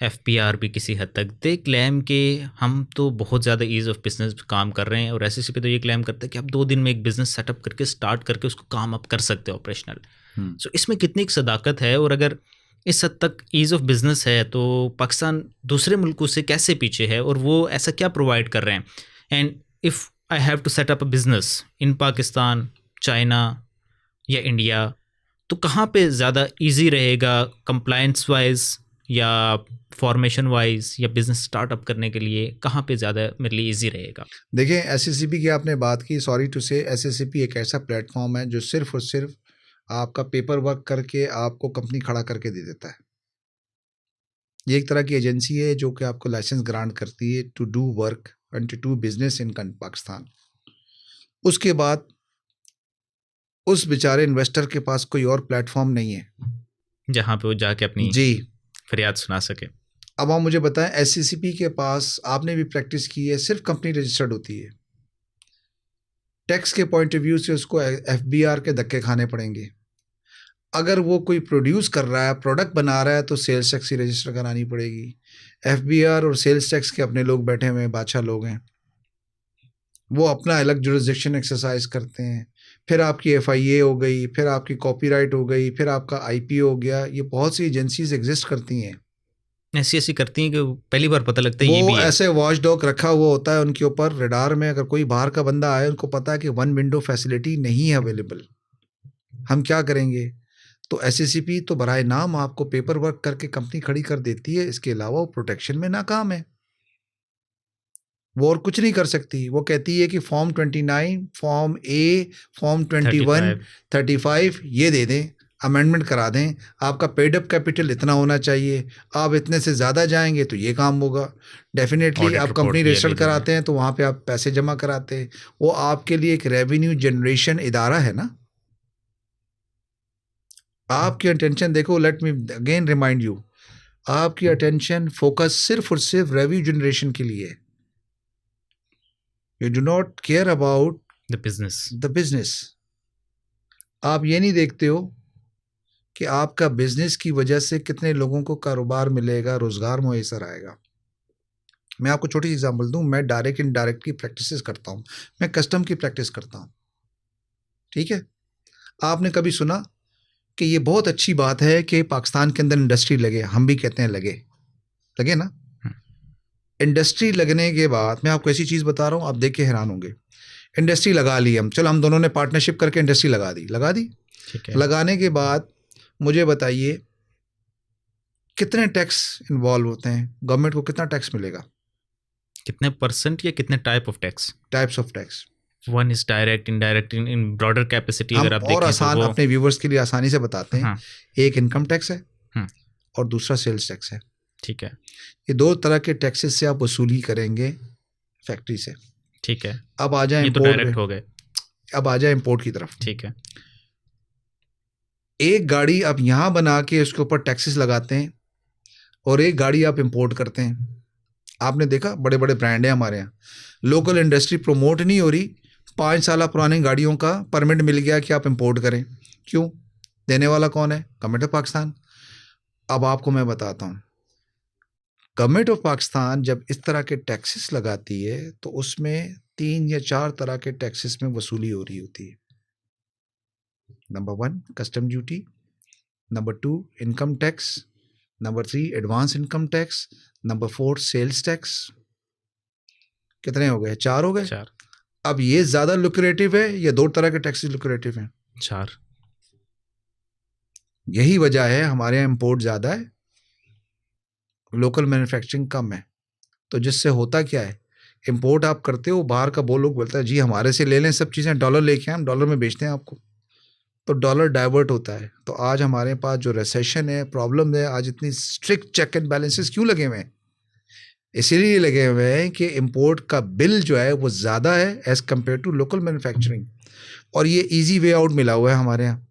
FPR भी किसी हद तक, दे क्लेम कि हम तो बहुत ज़्यादा ईज़ ऑफ बिजनेस काम कर रहे हैं, और SCCP तो ये क्लेम करता है कि आप 2 दिन में एक बिज़नेस सेटअप करके स्टार्ट करके उसको काम आप कर सकते हो ऑपरेशनल। सो इसमें कितनी एक सदाकत है, और अगर इस हद तक ईज़ ऑफ बिज़नेस है तो पाकिस्तान दूसरे मुल्कों से कैसे पीछे है, और वो ऐसा क्या प्रोवाइड कर रहे हैं? And if I have to set up a business in Pakistan, China या इंडिया, तो कहाँ पे ज़्यादा इजी रहेगा कंप्लायंस वाइज या फॉर्मेशन वाइज, या बिज़नेस स्टार्टअप करने के लिए कहाँ पे ज़्यादा मेरे लिए इजी रहेगा? देखिए, SCCP की आपने बात की, सॉरी टू से SCCP एक ऐसा प्लेटफॉर्म है जो सिर्फ और सिर्फ आपका पेपर वर्क करके आपको कंपनी खड़ा करके दे देता है। ये एक तरह की एजेंसी है जो कि आपको लाइसेंस ग्रांट करती है to do work and to do business in Pakistan. उसके बाद उस बेचारे इन्वेस्टर के पास कोई और प्लेटफॉर्म नहीं है जहाँ पे वो जाके अपनी जी। फरियाद सुना सके। अब आप मुझे बताएं, SCCP के पास, आपने भी प्रैक्टिस की है, सिर्फ कंपनी रजिस्टर्ड होती है। टैक्स के पॉइंट ऑफ व्यू से उसको FBR के धक्के खाने पड़ेंगे। अगर वो कोई प्रोड्यूस कर रहा है, प्रोडक्ट बना रहा है, तो सेल्स टैक्स की रजिस्टर करानी पड़ेगी। FBR और सेल्स टैक्स के अपने लोग बैठे हुए हैं, बादशाह लोग हैं, वो अपना अलग जुरिसडिक्शन एक्सरसाइज करते हैं। फिर आपकी FIA हो गई, फिर आपकी कॉपीराइट हो गई, फिर आपका IP हो गया। ये बहुत सी एजेंसीज एग्जिस्ट करती हैं, ऐसी करती हैं कि पहली बार पता लगता है ये भी वो है। ऐसे वॉच डॉग रखा हुआ होता है उनके ऊपर रडार में। अगर कोई बाहर का बंदा आए, उनको पता है कि 1 विंडो फैसिलिटी नहीं है अवेलेबल, हम क्या करेंगे? तो SCCP तो बराए नाम आपको पेपर वर्क करके कंपनी खड़ी कर देती है, इसके अलावा वो प्रोटेक्शन में नाकाम है, वो और कुछ नहीं कर सकती। वो कहती है कि फॉर्म 29, फॉर्म A, फॉर्म 21, 35 ये दे दें, अमेंडमेंट करा दें, आपका पेड अप कैपिटल इतना होना चाहिए, आप इतने से ज़्यादा जाएंगे तो ये काम होगा। डेफिनेटली आप कंपनी रजिस्टर कराते हैं तो वहाँ पे आप पैसे जमा कराते हैं, वो आपके लिए एक रेवेन्यू जनरेशन इदारा है ना। आपकी अटेंशन देखो, let me again remind you, आपकी अटेंशन फोकस सिर्फ और सिर्फ रेवेन्यू जनरेशन के लिए है। You do not care about the business. आप ये नहीं देखते हो कि आपका बिजनेस की वजह से कितने लोगों को कारोबार मिलेगा, रोजगार मुयसर आएगा। मैं आपको छोटी सी एग्जांपल दूं, मैं डायरेक्ट इनडायरेक्ट की प्रैक्टिसेस करता हूं, मैं कस्टम की प्रैक्टिस करता हूं, ठीक है। आपने कभी सुना कि ये बहुत अच्छी बात है कि पाकिस्तान के अंदर इंडस्ट्री लगे? हम भी कहते हैं लगे, लगे ना। इंडस्ट्री लगने के बाद मैं आपको ऐसी चीज़ बता रहा हूँ, आप देख के हैरान होंगे। इंडस्ट्री लगा ली हम, चलो हम दोनों ने पार्टनरशिप करके इंडस्ट्री लगा दी। ठीक है। लगाने के बाद मुझे बताइए कितने टैक्स इन्वॉल्व होते हैं, गवर्नमेंट को कितना टैक्स मिलेगा? कितने परसेंट या कितने type of tax? Types of tax. One is direct, indirect, in broader capacity अगर आप और देखें आसान तो वो, अपने व्यूवर्स के लिए आसानी से बताते हैं। हाँ, एक इनकम टैक्स है और दूसरा सेल्स टैक्स है। ठीक है। ये दो तरह के टैक्सेस से आप वसूली करेंगे फैक्ट्री से। ठीक है। अब आ जाए ये तो इम्पोर्ट डायरेक्ट हो गए। अब आ जाए इम्पोर्ट की तरफ। ठीक है। एक गाड़ी आप यहाँ बना के उसके ऊपर टैक्सेस लगाते हैं और एक गाड़ी आप इंपोर्ट करते हैं। आपने देखा बड़े बड़े ब्रांड हैं हमारे यहाँ, लोकल इंडस्ट्री प्रमोट नहीं हो रही, 5 साल पुरानी गाड़ियों का परमिट मिल गया कि आप इंपोर्ट करें। क्यों? देने वाला कौन है? Government of Pakistan. अब आपको मैं बताता हूँ, गवर्नमेंट ऑफ पाकिस्तान जब इस तरह के टैक्सेस लगाती है तो उसमें 3 या 4 तरह के टैक्सेस में वसूली हो रही होती है। Number 1 custom duty, number 2 income tax, number 3 advance income tax, number 4 sales tax. कितने हो गए? 4 हो गए। 4। अब ये ज़्यादा लुक्रेटिव है या 2 तरह के टैक्सेस लुक्रेटिव हैं? 4। यही वजह है हमारे यहाँ इम्पोर्ट ज़्यादा है, लोकल मैन्युफैक्चरिंग कम है। तो जिससे होता क्या है, इंपोर्ट आप करते हो, बाहर का वो लोग बोलता है जी हमारे से ले लें सब चीज़ें, डॉलर लेके आए, हम डॉलर में बेचते हैं आपको, तो डॉलर डाइवर्ट होता है। तो आज हमारे पास जो रिसेशन है, प्रॉब्लम है, आज इतनी स्ट्रिक्ट चेक एंड बैलेंसेस क्यों लगे हुए हैं? इसीलिए लगे हुए हैं कि इंपोर्ट का बिल जो है वो ज़्यादा है as compare to local manufacturing. और ये ईजी वे आउट मिला हुआ है हमारे यहाँ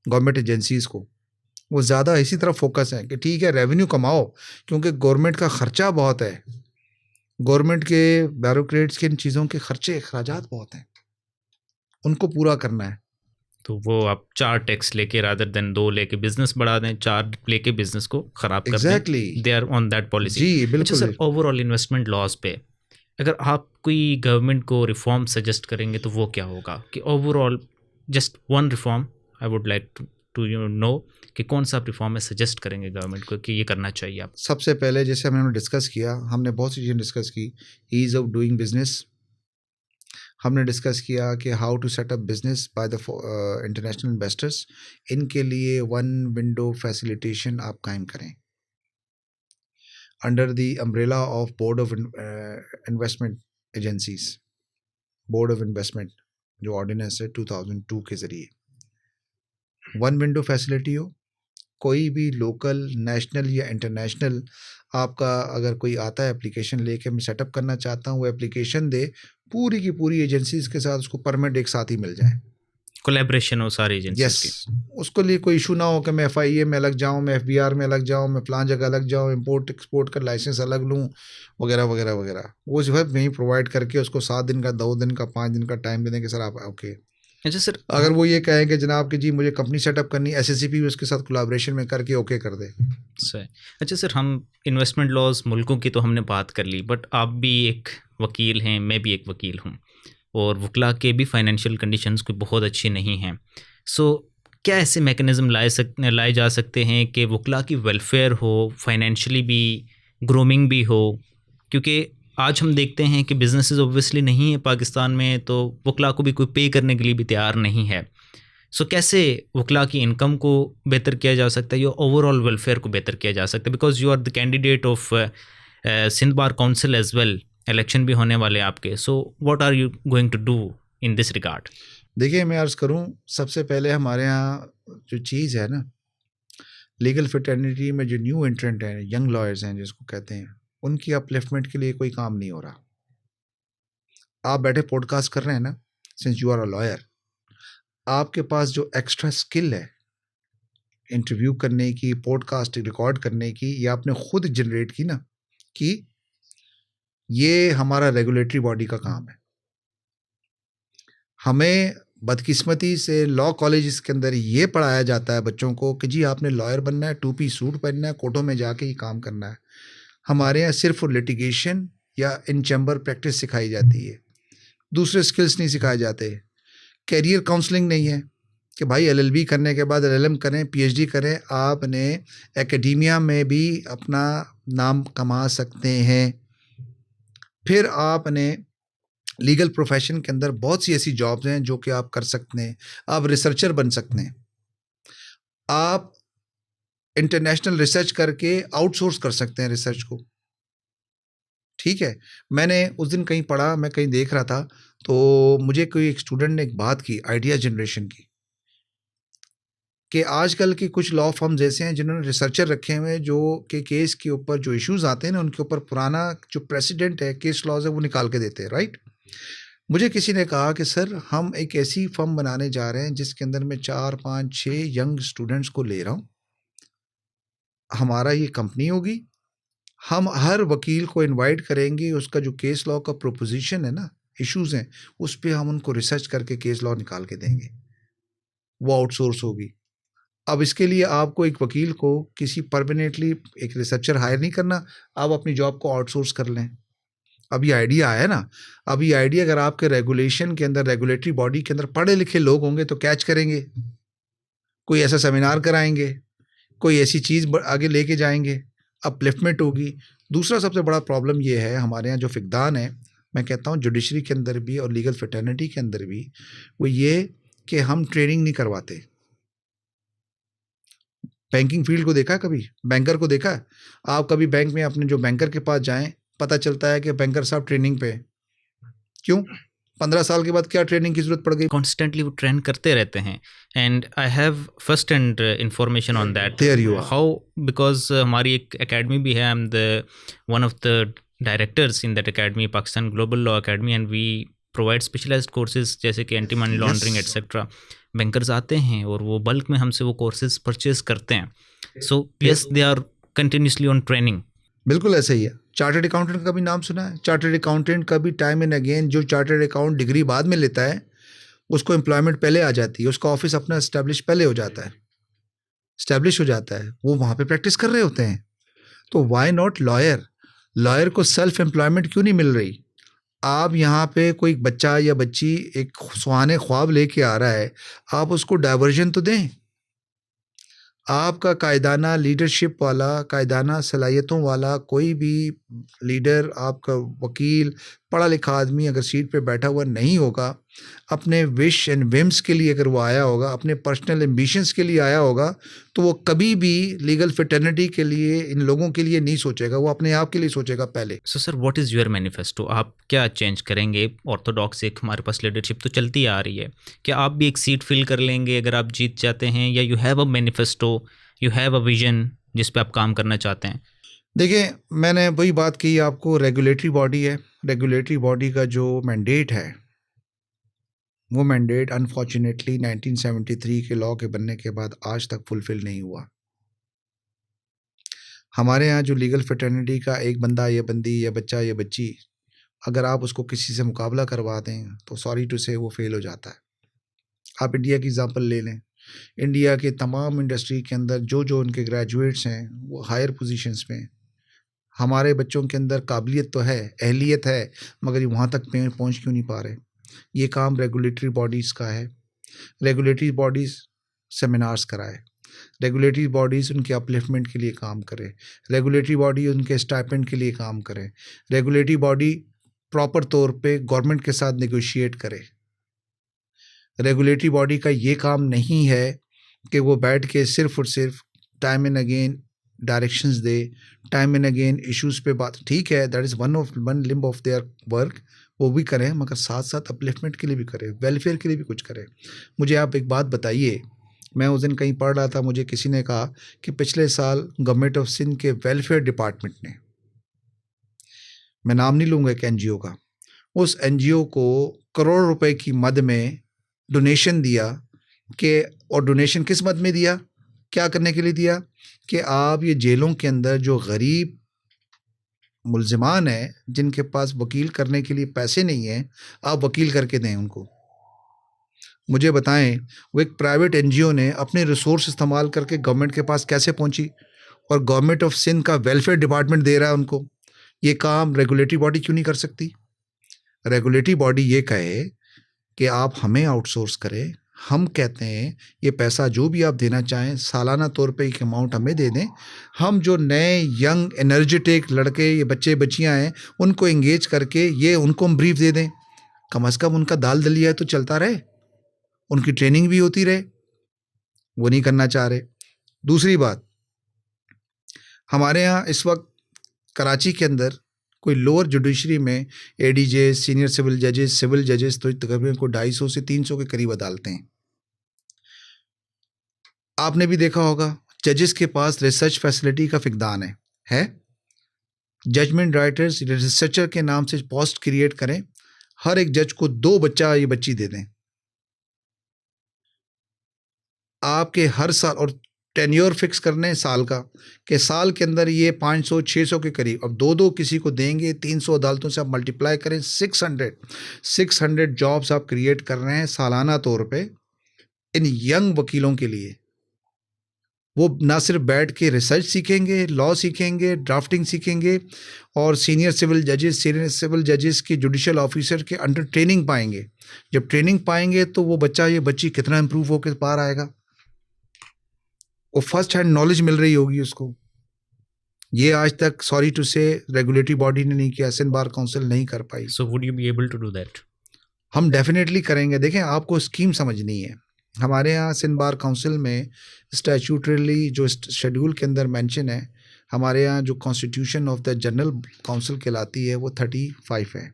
गवर्नमेंट एजेंसीज़ को। वो ज़्यादा इसी तरफ फोकस है कि ठीक है रेवेन्यू कमाओ, क्योंकि गवर्नमेंट का ख़र्चा बहुत है, गवर्नमेंट के ब्यूरोक्रेट्स के इन चीज़ों के खर्चे अखराजात बहुत हैं, उनको पूरा करना है। तो वो आप 4 टैक्स लेके रादर देन 2 लेके बिजनेस बढ़ा दें, 4 लेके बिजनेस को खराब कर एग्जैक्टली दें। They are on that policy. जी अच्छा बिल्कुल। सर, ओवरऑल इन्वेस्टमेंट लॉस पे अगर आप कोई गवर्नमेंट को रिफॉर्म सजेस्ट करेंगे तो वो क्या होगा? कि overall just one reform I would like to you know कि कौन सा आप रिफॉर्म में सजेस्ट करेंगे गवर्नमेंट को कि ये करना चाहिए आप? सबसे पहले जैसे हमने डिस्कस किया, हमने बहुत सी चीज़ें डिस्कस की, ईज़ ऑफ डूइंग बिजनेस, हमने डिस्कस किया कि how to set up business by the international investors, इनके लिए 1 विंडो फैसिलिटेशन आप कायम करें under the umbrella of board of investment agencies, board of investment जो ऑर्डिनेंस है 2002 के ज़रिए 1 विंडो फैसिलिटी हो। कोई भी लोकल, नेशनल या इंटरनेशनल आपका अगर कोई आता है एप्लीकेशन लेके, मैं सेटअप करना चाहता हूँ, वो एप्लीकेशन दे, पूरी की पूरी एजेंसीज के साथ उसको परमिट एक साथ ही मिल जाए, कोलैबोरेशन हो सारी एजेंसीज की। उसको लिए कोई इशू ना हो कि मैं FIA में अलग जाऊँ, मैं FBR में अलग जाऊँ, मैं फलां जगह अलग जाऊँ, इंपोर्ट एक्सपोर्ट का लाइसेंस अलग लूँ, वगैरह वगैरह वगैरह। वो जो है वहीं प्रोवाइड करके उसको 7 दिन का, 2 दिन का, 5 दिन का टाइम दे देंगे सर आप ओके। अच्छा सर, अगर वो ये कहें कि जनाब कि जी मुझे कंपनी सेटअप करनी, SSCP उसके साथ कोलैबोरेशन में करके ओके कर दे। सही। अच्छा सर, हम इन्वेस्टमेंट लॉज मुल्कों की तो हमने बात कर ली, बट आप भी एक वकील हैं, मैं भी एक वकील हूँ, और वकला के भी फाइनेंशियल कंडीशंस कोई बहुत अच्छी नहीं हैं। सो क्या ऐसे मैकेनिज़्म लाए जा सकते हैं कि वकला की वेलफेयर हो, फाइनेंशियली भी ग्रूमिंग भी हो? क्योंकि आज हम देखते हैं कि बिजनेसेस ऑब्वियसली नहीं है पाकिस्तान में, तो वकला को भी कोई पे करने के लिए भी तैयार नहीं है। सो कैसे वकला की इनकम को बेहतर किया जा सकता है या ओवरऑल वेलफेयर को बेहतर किया जा सकता है? Because you are the candidate of Sindh bar council as well, election भी होने वाले आपके। So what are you going to do in this regard? देखिए मैं अर्ज़ करूं, सबसे पहले हमारे यहाँ जो चीज़ है ना, लीगल फ्रेटर्निटी में जो न्यू एंट्रेंट हैं, यंग लॉयर्स हैं जिसको कहते हैं, उनकी अपलिफ्टमेंट के लिए कोई काम नहीं हो रहा। आप बैठे पॉडकास्ट कर रहे हैं ना, since you are a lawyer, आपके पास जो एक्स्ट्रा स्किल है इंटरव्यू करने की, पॉडकास्ट रिकॉर्ड करने की, ये आपने खुद जनरेट की ना, कि ये हमारा रेगुलेटरी बॉडी का काम है। हमें बदकिस्मती से लॉ कॉलेज के अंदर ये पढ़ाया जाता है बच्चों को कि जी आपने लॉयर बनना है, 2 पीस सूट पहनना है, कोर्टों में जाके ही काम करना है। हमारे यहाँ सिर्फ लिटिगेशन या इन चैम्बर प्रैक्टिस सिखाई जाती है, दूसरे स्किल्स नहीं सिखाए जाते। कैरियर काउंसलिंग नहीं है कि भाई LLB करने के बाद LLM करें, PhD करें, आपने एकेडेमिया में भी अपना नाम कमा सकते हैं। फिर आपने लीगल प्रोफेशन के अंदर बहुत सी ऐसी जॉब्स हैं जो कि आप कर सकते हैं। आप रिसर्चर बन सकते हैं, आप इंटरनेशनल रिसर्च करके आउटसोर्स कर सकते हैं रिसर्च को। ठीक है, मैंने उस दिन कहीं पढ़ा, मैं कहीं देख रहा था, तो मुझे कोई एक स्टूडेंट ने एक बात की आइडिया जनरेशन की, कि आजकल के कुछ लॉ फर्म्स ऐसे हैं जिन्होंने रिसर्चर रखे हुए हैं जो कि केस के ऊपर जो इश्यूज आते हैं ना, उनके ऊपर पुराना जो प्रेसिडेंट है, केस लॉज है, वो निकाल के देते हैं, राइट। मुझे किसी ने कहा कि सर हम एक ऐसी फर्म बनाने जा रहे हैं जिसके अंदर मैं 4, 5, 6 यंग स्टूडेंट्स को ले रहा हूँ, हमारा ये कंपनी होगी, हम हर वकील को इनवाइट करेंगे, उसका जो केस लॉ का प्रोपोजिशन है ना, इश्यूज हैं, उस पर हम उनको रिसर्च करके केस लॉ निकाल के देंगे, वो आउटसोर्स होगी। अब इसके लिए आपको एक वकील को किसी परमानेंटली एक रिसर्चर हायर नहीं करना, आप अपनी जॉब को आउटसोर्स कर लें। अब ये आइडिया आया ना, अब ये आइडिया अगर आपके रेगुलेशन के अंदर, रेगुलेटरी बॉडी के अंदर पढ़े लिखे लोग होंगे तो कैच करेंगे, कोई ऐसा सेमिनार कराएंगे, कोई ऐसी चीज़ आगे लेके जाएंगे, अपलिफ्टमेंट होगी। दूसरा सबसे बड़ा प्रॉब्लम ये है हमारे यहाँ जो फ़िकदान है, मैं कहता हूँ जुडिशरी के अंदर भी और लीगल फ्रेटर्निटी के अंदर भी, वो ये कि हम ट्रेनिंग नहीं करवाते। बैंकिंग फील्ड को देखा है कभी? बैंकर को देखा है? आप कभी बैंक में अपने जो बैंकर के पास जाएँ, पता चलता है कि बैंकर साहब ट्रेनिंग पे हैं। क्यों? 15 साल के बाद क्या ट्रेनिंग की ज़रूरत पड़ गई? कॉन्स्टेंटली वो ट्रेंड करते रहते हैं, and I have first hand information on that. There you are. How, because हमारी एक एकेडमी भी है, I am the one of the directors in that academy, Pakistan global law academy, and we provide specialised courses जैसे कि anti money laundering etcetera. Bankers आते हैं और वो बल्क में हमसे वो कोर्सेज परचेज करते हैं, so yes they are continuously on training. बिल्कुल ऐसा ही है। चार्टर्ड अकाउंटेंट का भी नाम सुना है? चार्टर्ड अकाउंटेंट का भी टाइम एंड अगेन, जो चार्टर्ड अकाउंट डिग्री बाद में लेता है उसको एम्प्लॉयमेंट पहले आ जाती है, उसका ऑफिस अपना इस्टेब्लिश पहले हो जाता है, इस्टेब्लिश हो जाता है, वो वहाँ पे प्रैक्टिस कर रहे होते हैं। तो वाई नॉट लॉयर? लॉयर को सेल्फ एम्प्लॉयमेंट क्यों नहीं मिल रही? आप यहाँ पे कोई बच्चा या बच्ची एक सुहाने ख्वाब लेके आ रहा है, आप उसको डाइवर्जन तो दें। आपका कायदाना लीडरशिप वाला, कायदाना सलाहियतों वाला कोई भी लीडर, आपका वकील, पढ़ा लिखा आदमी अगर सीट पे बैठा हुआ नहीं होगा, अपने विश एंड विम्स के लिए अगर वो आया होगा, अपने पर्सनल एम्बिशंस के लिए आया होगा, तो वो कभी भी लीगल फ्रेटर्निटी के लिए, इन लोगों के लिए नहीं सोचेगा, वो अपने आप के लिए सोचेगा पहले। So sir, what is your manifesto? आप क्या चेंज करेंगे? ऑर्थोडॉक्स एक हमारे पास लीडरशिप तो चलती आ रही है, क्या आप भी एक सीट फिल कर लेंगे अगर आप जीत जाते हैं, या you have a manifesto, you have a vision जिस पे आप काम करना चाहते हैं? देखिए, मैंने वही बात की आपको, रेगुलेटरी बॉडी है, रेगुलेटरी बॉडी का जो मैंडेट है, वो मैंडेट अनफॉर्चुनेटली 1973 के लॉ के बनने के बाद आज तक फुलफिल नहीं हुआ। हमारे यहाँ जो लीगल फ्रेटर्निटी का एक बंदा या बंदी या बच्चा या बच्ची, अगर आप उसको किसी से मुकाबला करवा दें तो सॉरी टू से वो फेल हो जाता है। आप इंडिया की एग्जांपल ले लें, इंडिया के तमाम इंडस्ट्री के अंदर जो जो उनके ग्रेजुएट्स हैं वो हायर पोजीशंस में, हमारे बच्चों के अंदर काबिलियत तो है, अहलियत है, मगर ये वहाँ तक पहुँच क्यों नहीं पा रहे? ये काम रेगुलेटरी बॉडीज़ का है। रेगुलेटरी बॉडीज़ सेमिनार्स कराए, रेगुलेटरी बॉडीज़ उनके अपलिफ्टमेंट के लिए काम करे, रेगुलेटरी बॉडी उनके स्टाइपेंड के लिए काम करे, रेगुलेटरी बॉडी प्रॉपर तौर पे गवर्नमेंट के साथ नेगोशिएट करे। रेगुलेटरी बॉडी का ये काम नहीं है कि वो बैठ के सिर्फ और सिर्फ time and again directions they, time and again issues पे बात, ठीक है, that is one limb of their work, वो भी करें, मगर साथ साथ अपलिफ्टमेंट के लिए भी करें, वेलफेयर के लिए भी कुछ करें। मुझे आप एक बात बताइए, मैं उस दिन कहीं पढ़ रहा था, मुझे किसी ने कहा कि पिछले साल गवर्नमेंट ऑफ सिंध के वेलफेयर डिपार्टमेंट ने, मैं नाम नहीं लूँगा एक एनजीओ का, उस एनजीओ को करोड़ रुपए की मद में डोनेशन दिया, कि और डोनेशन किस मद में दिया, क्या करने के लिए दिया, कि आप ये जेलों के अंदर जो गरीब मुल्ज़िमान हैं, जिनके पास वकील करने के लिए पैसे नहीं हैं, आप वकील करके दें उनको। मुझे बताएं, वो एक प्राइवेट एनजीओ ने अपने रिसोर्स इस्तेमाल करके गवर्नमेंट के पास कैसे पहुंची, और गवर्नमेंट ऑफ सिंध का वेलफेयर डिपार्टमेंट दे रहा है उनको। ये काम रेगुलेटरी बॉडी क्यों नहीं कर सकती? रेगुलेटरी बॉडी ये कहे कि आप हमें आउटसोर्स करें, हम कहते हैं ये पैसा जो भी आप देना चाहें सालाना तौर पे एक अमाउंट हमें दे दें, हम जो नए यंग एनर्जेटिक लड़के, ये बच्चे बच्चियां हैं, उनको एंगेज करके ये उनको हम ब्रीफ दे दें, कम से कम उनका दाल दलिया तो चलता रहे, उनकी ट्रेनिंग भी होती रहे। वो नहीं करना चाह रहे। दूसरी बात, हमारे यहाँ इस वक्त कराची के अंदर कोई लोअर जुडिशरी में एडीजे, सीनियर सिविल जजेस तो तकरीबन को 250 से 300 के करीब अदालतें हैं। आपने भी देखा होगा, जजेस के पास रिसर्च फैसिलिटी का फिकदान है? जजमेंट राइटर्स रिसर्चर के नाम से पोस्ट क्रिएट करें, हर एक जज को 2 बच्चा ये बच्ची दे दें, आपके हर साल, और टेन्योर फिक्स करने हैं साल का, कि साल के अंदर ये 500-600 के करीब, अब 2-2 किसी को देंगे, 300 अदालतों से आप मल्टीप्लाई करें, 600 जॉब्स आप क्रिएट कर रहे हैं सालाना तौर पे इन यंग वकीलों के लिए। वो ना सिर्फ बैठ के रिसर्च सीखेंगे, लॉ सीखेंगे, ड्राफ्टिंग सीखेंगे, और सीनियर सिविल जजेस की जुडिशियल ऑफिसर के अंडर ट्रेनिंग पाएंगे। जब ट्रेनिंग पाएंगे तो वो बच्चा, ये बच्ची कितना इम्प्रूव होकर बाहर आएगा, वो फर्स्ट हैंड नॉलेज मिल रही होगी उसको। ये आज तक, sorry to say, regulatory body ने नहीं किया, एशियन बार काउंसिल नहीं कर पाई। So would you be able to do that? हम डेफिनेटली करेंगे। देखें, आपको स्कीम समझनी है। हमारे यहाँ एशियन बार काउंसिल में स्टैट्यूटरीली जो शेड्यूल के अंदर मेंशन है, हमारे यहाँ जो constitution of the general council कहलाती है वो 35 है।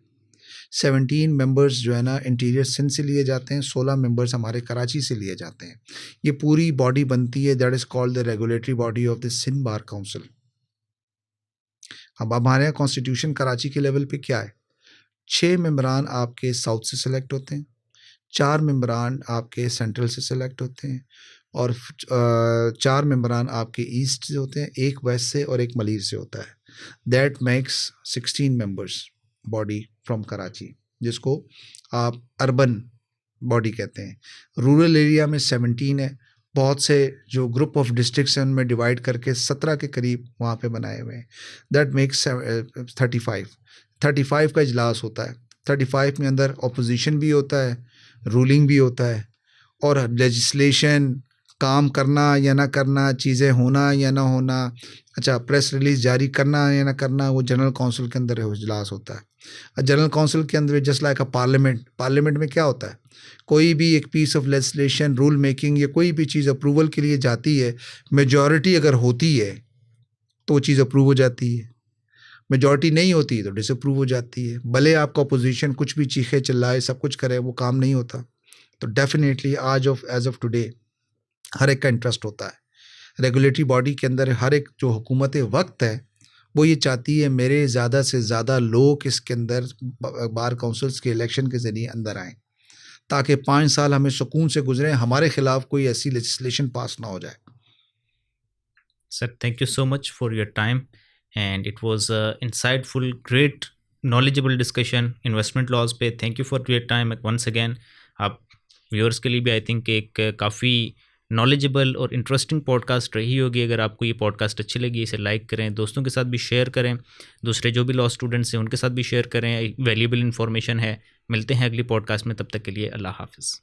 17 मेंबर्स जो है ना इंटीरियर सिंध से लिए जाते हैं, 16 मेंबर्स हमारे कराची से लिए जाते हैं। ये पूरी बॉडी बनती है, that is called the regulatory body of the Sindh bar council. अब हमारे यहाँ कॉन्स्टिट्यूशन कराची के लेवल पे क्या है, 6 मेंबरान आपके साउथ से सेलेक्ट होते हैं, 4 मेंबरान आपके सेंट्रल से सेलेक्ट होते हैं, और 4 मेंबरान आपके ईस्ट से होते हैं, एक वेस्ट से और एक मलीर से होता है। That makes 16 members body from Karachi, जिसको आप अर्बन बॉडी कहते हैं। रूरल एरिया में 17 है। बहुत से जो ग्रुप ऑफ डिस्ट्रिक्ट्स हैं उनमें डिवाइड करके 17 के करीब वहाँ पे बनाए हुए हैं। दैट मेक्स 35 का इजलास होता है। 35 में अंदर अपोजिशन भी होता है, रूलिंग भी होता है, और लेजिस्लेशन, काम करना या ना करना, चीज़ें होना या ना होना, अच्छा प्रेस रिलीज जारी करना या ना करना, वो जनरल काउंसिल के अंदर इजलास होता है। जनरल काउंसिल के अंदर जस्ट लाइक अ पार्लियामेंट में क्या होता है, कोई भी एक piece of legislation, rule making या कोई भी चीज़ अप्रूवल के लिए जाती है, मेजॉरिटी अगर होती है तो वो चीज़ अप्रूव हो जाती है, मेजॉरिटी नहीं होती तो डिसअप्रूव हो जाती है। भले आपका अपोजिशन कुछ भी चीखे चिल्लाए, सब कुछ करे, वो काम नहीं होता। तो डेफिनेटली एज ऑफ टुडे हर एक का इंटरेस्ट होता है। रेगुलेटरी बॉडी के अंदर हर एक जो हुकूमत वक्त है वो ये चाहती है मेरे ज़्यादा से ज़्यादा लोग इसके अंदर बार काउंसिल्स के इलेक्शन के ज़रिए अंदर आएँ, ताकि 5 साल हमें सुकून से गुजरें, हमारे खिलाफ कोई ऐसी लेजिस्लेशन पास ना हो जाए। Sir, thank you so much for your time, and it was a insightful, great, knowledgeable discussion investment laws पे. Thank you for your time once again. आप viewers के लिए भी I think एक काफ़ी नॉलेजेबल और इंटरेस्टिंग पॉडकास्ट रही होगी। अगर आपको ये पॉडकास्ट अच्छी लगी, इसे लाइक करें, दोस्तों के साथ भी शेयर करें, दूसरे जो भी लॉ स्टूडेंट्स हैं उनके साथ भी शेयर करें, वैल्यूएबल इन्फॉर्मेशन है। मिलते हैं अगली पॉडकास्ट में, तब तक के लिए अल्लाह हाफिज़।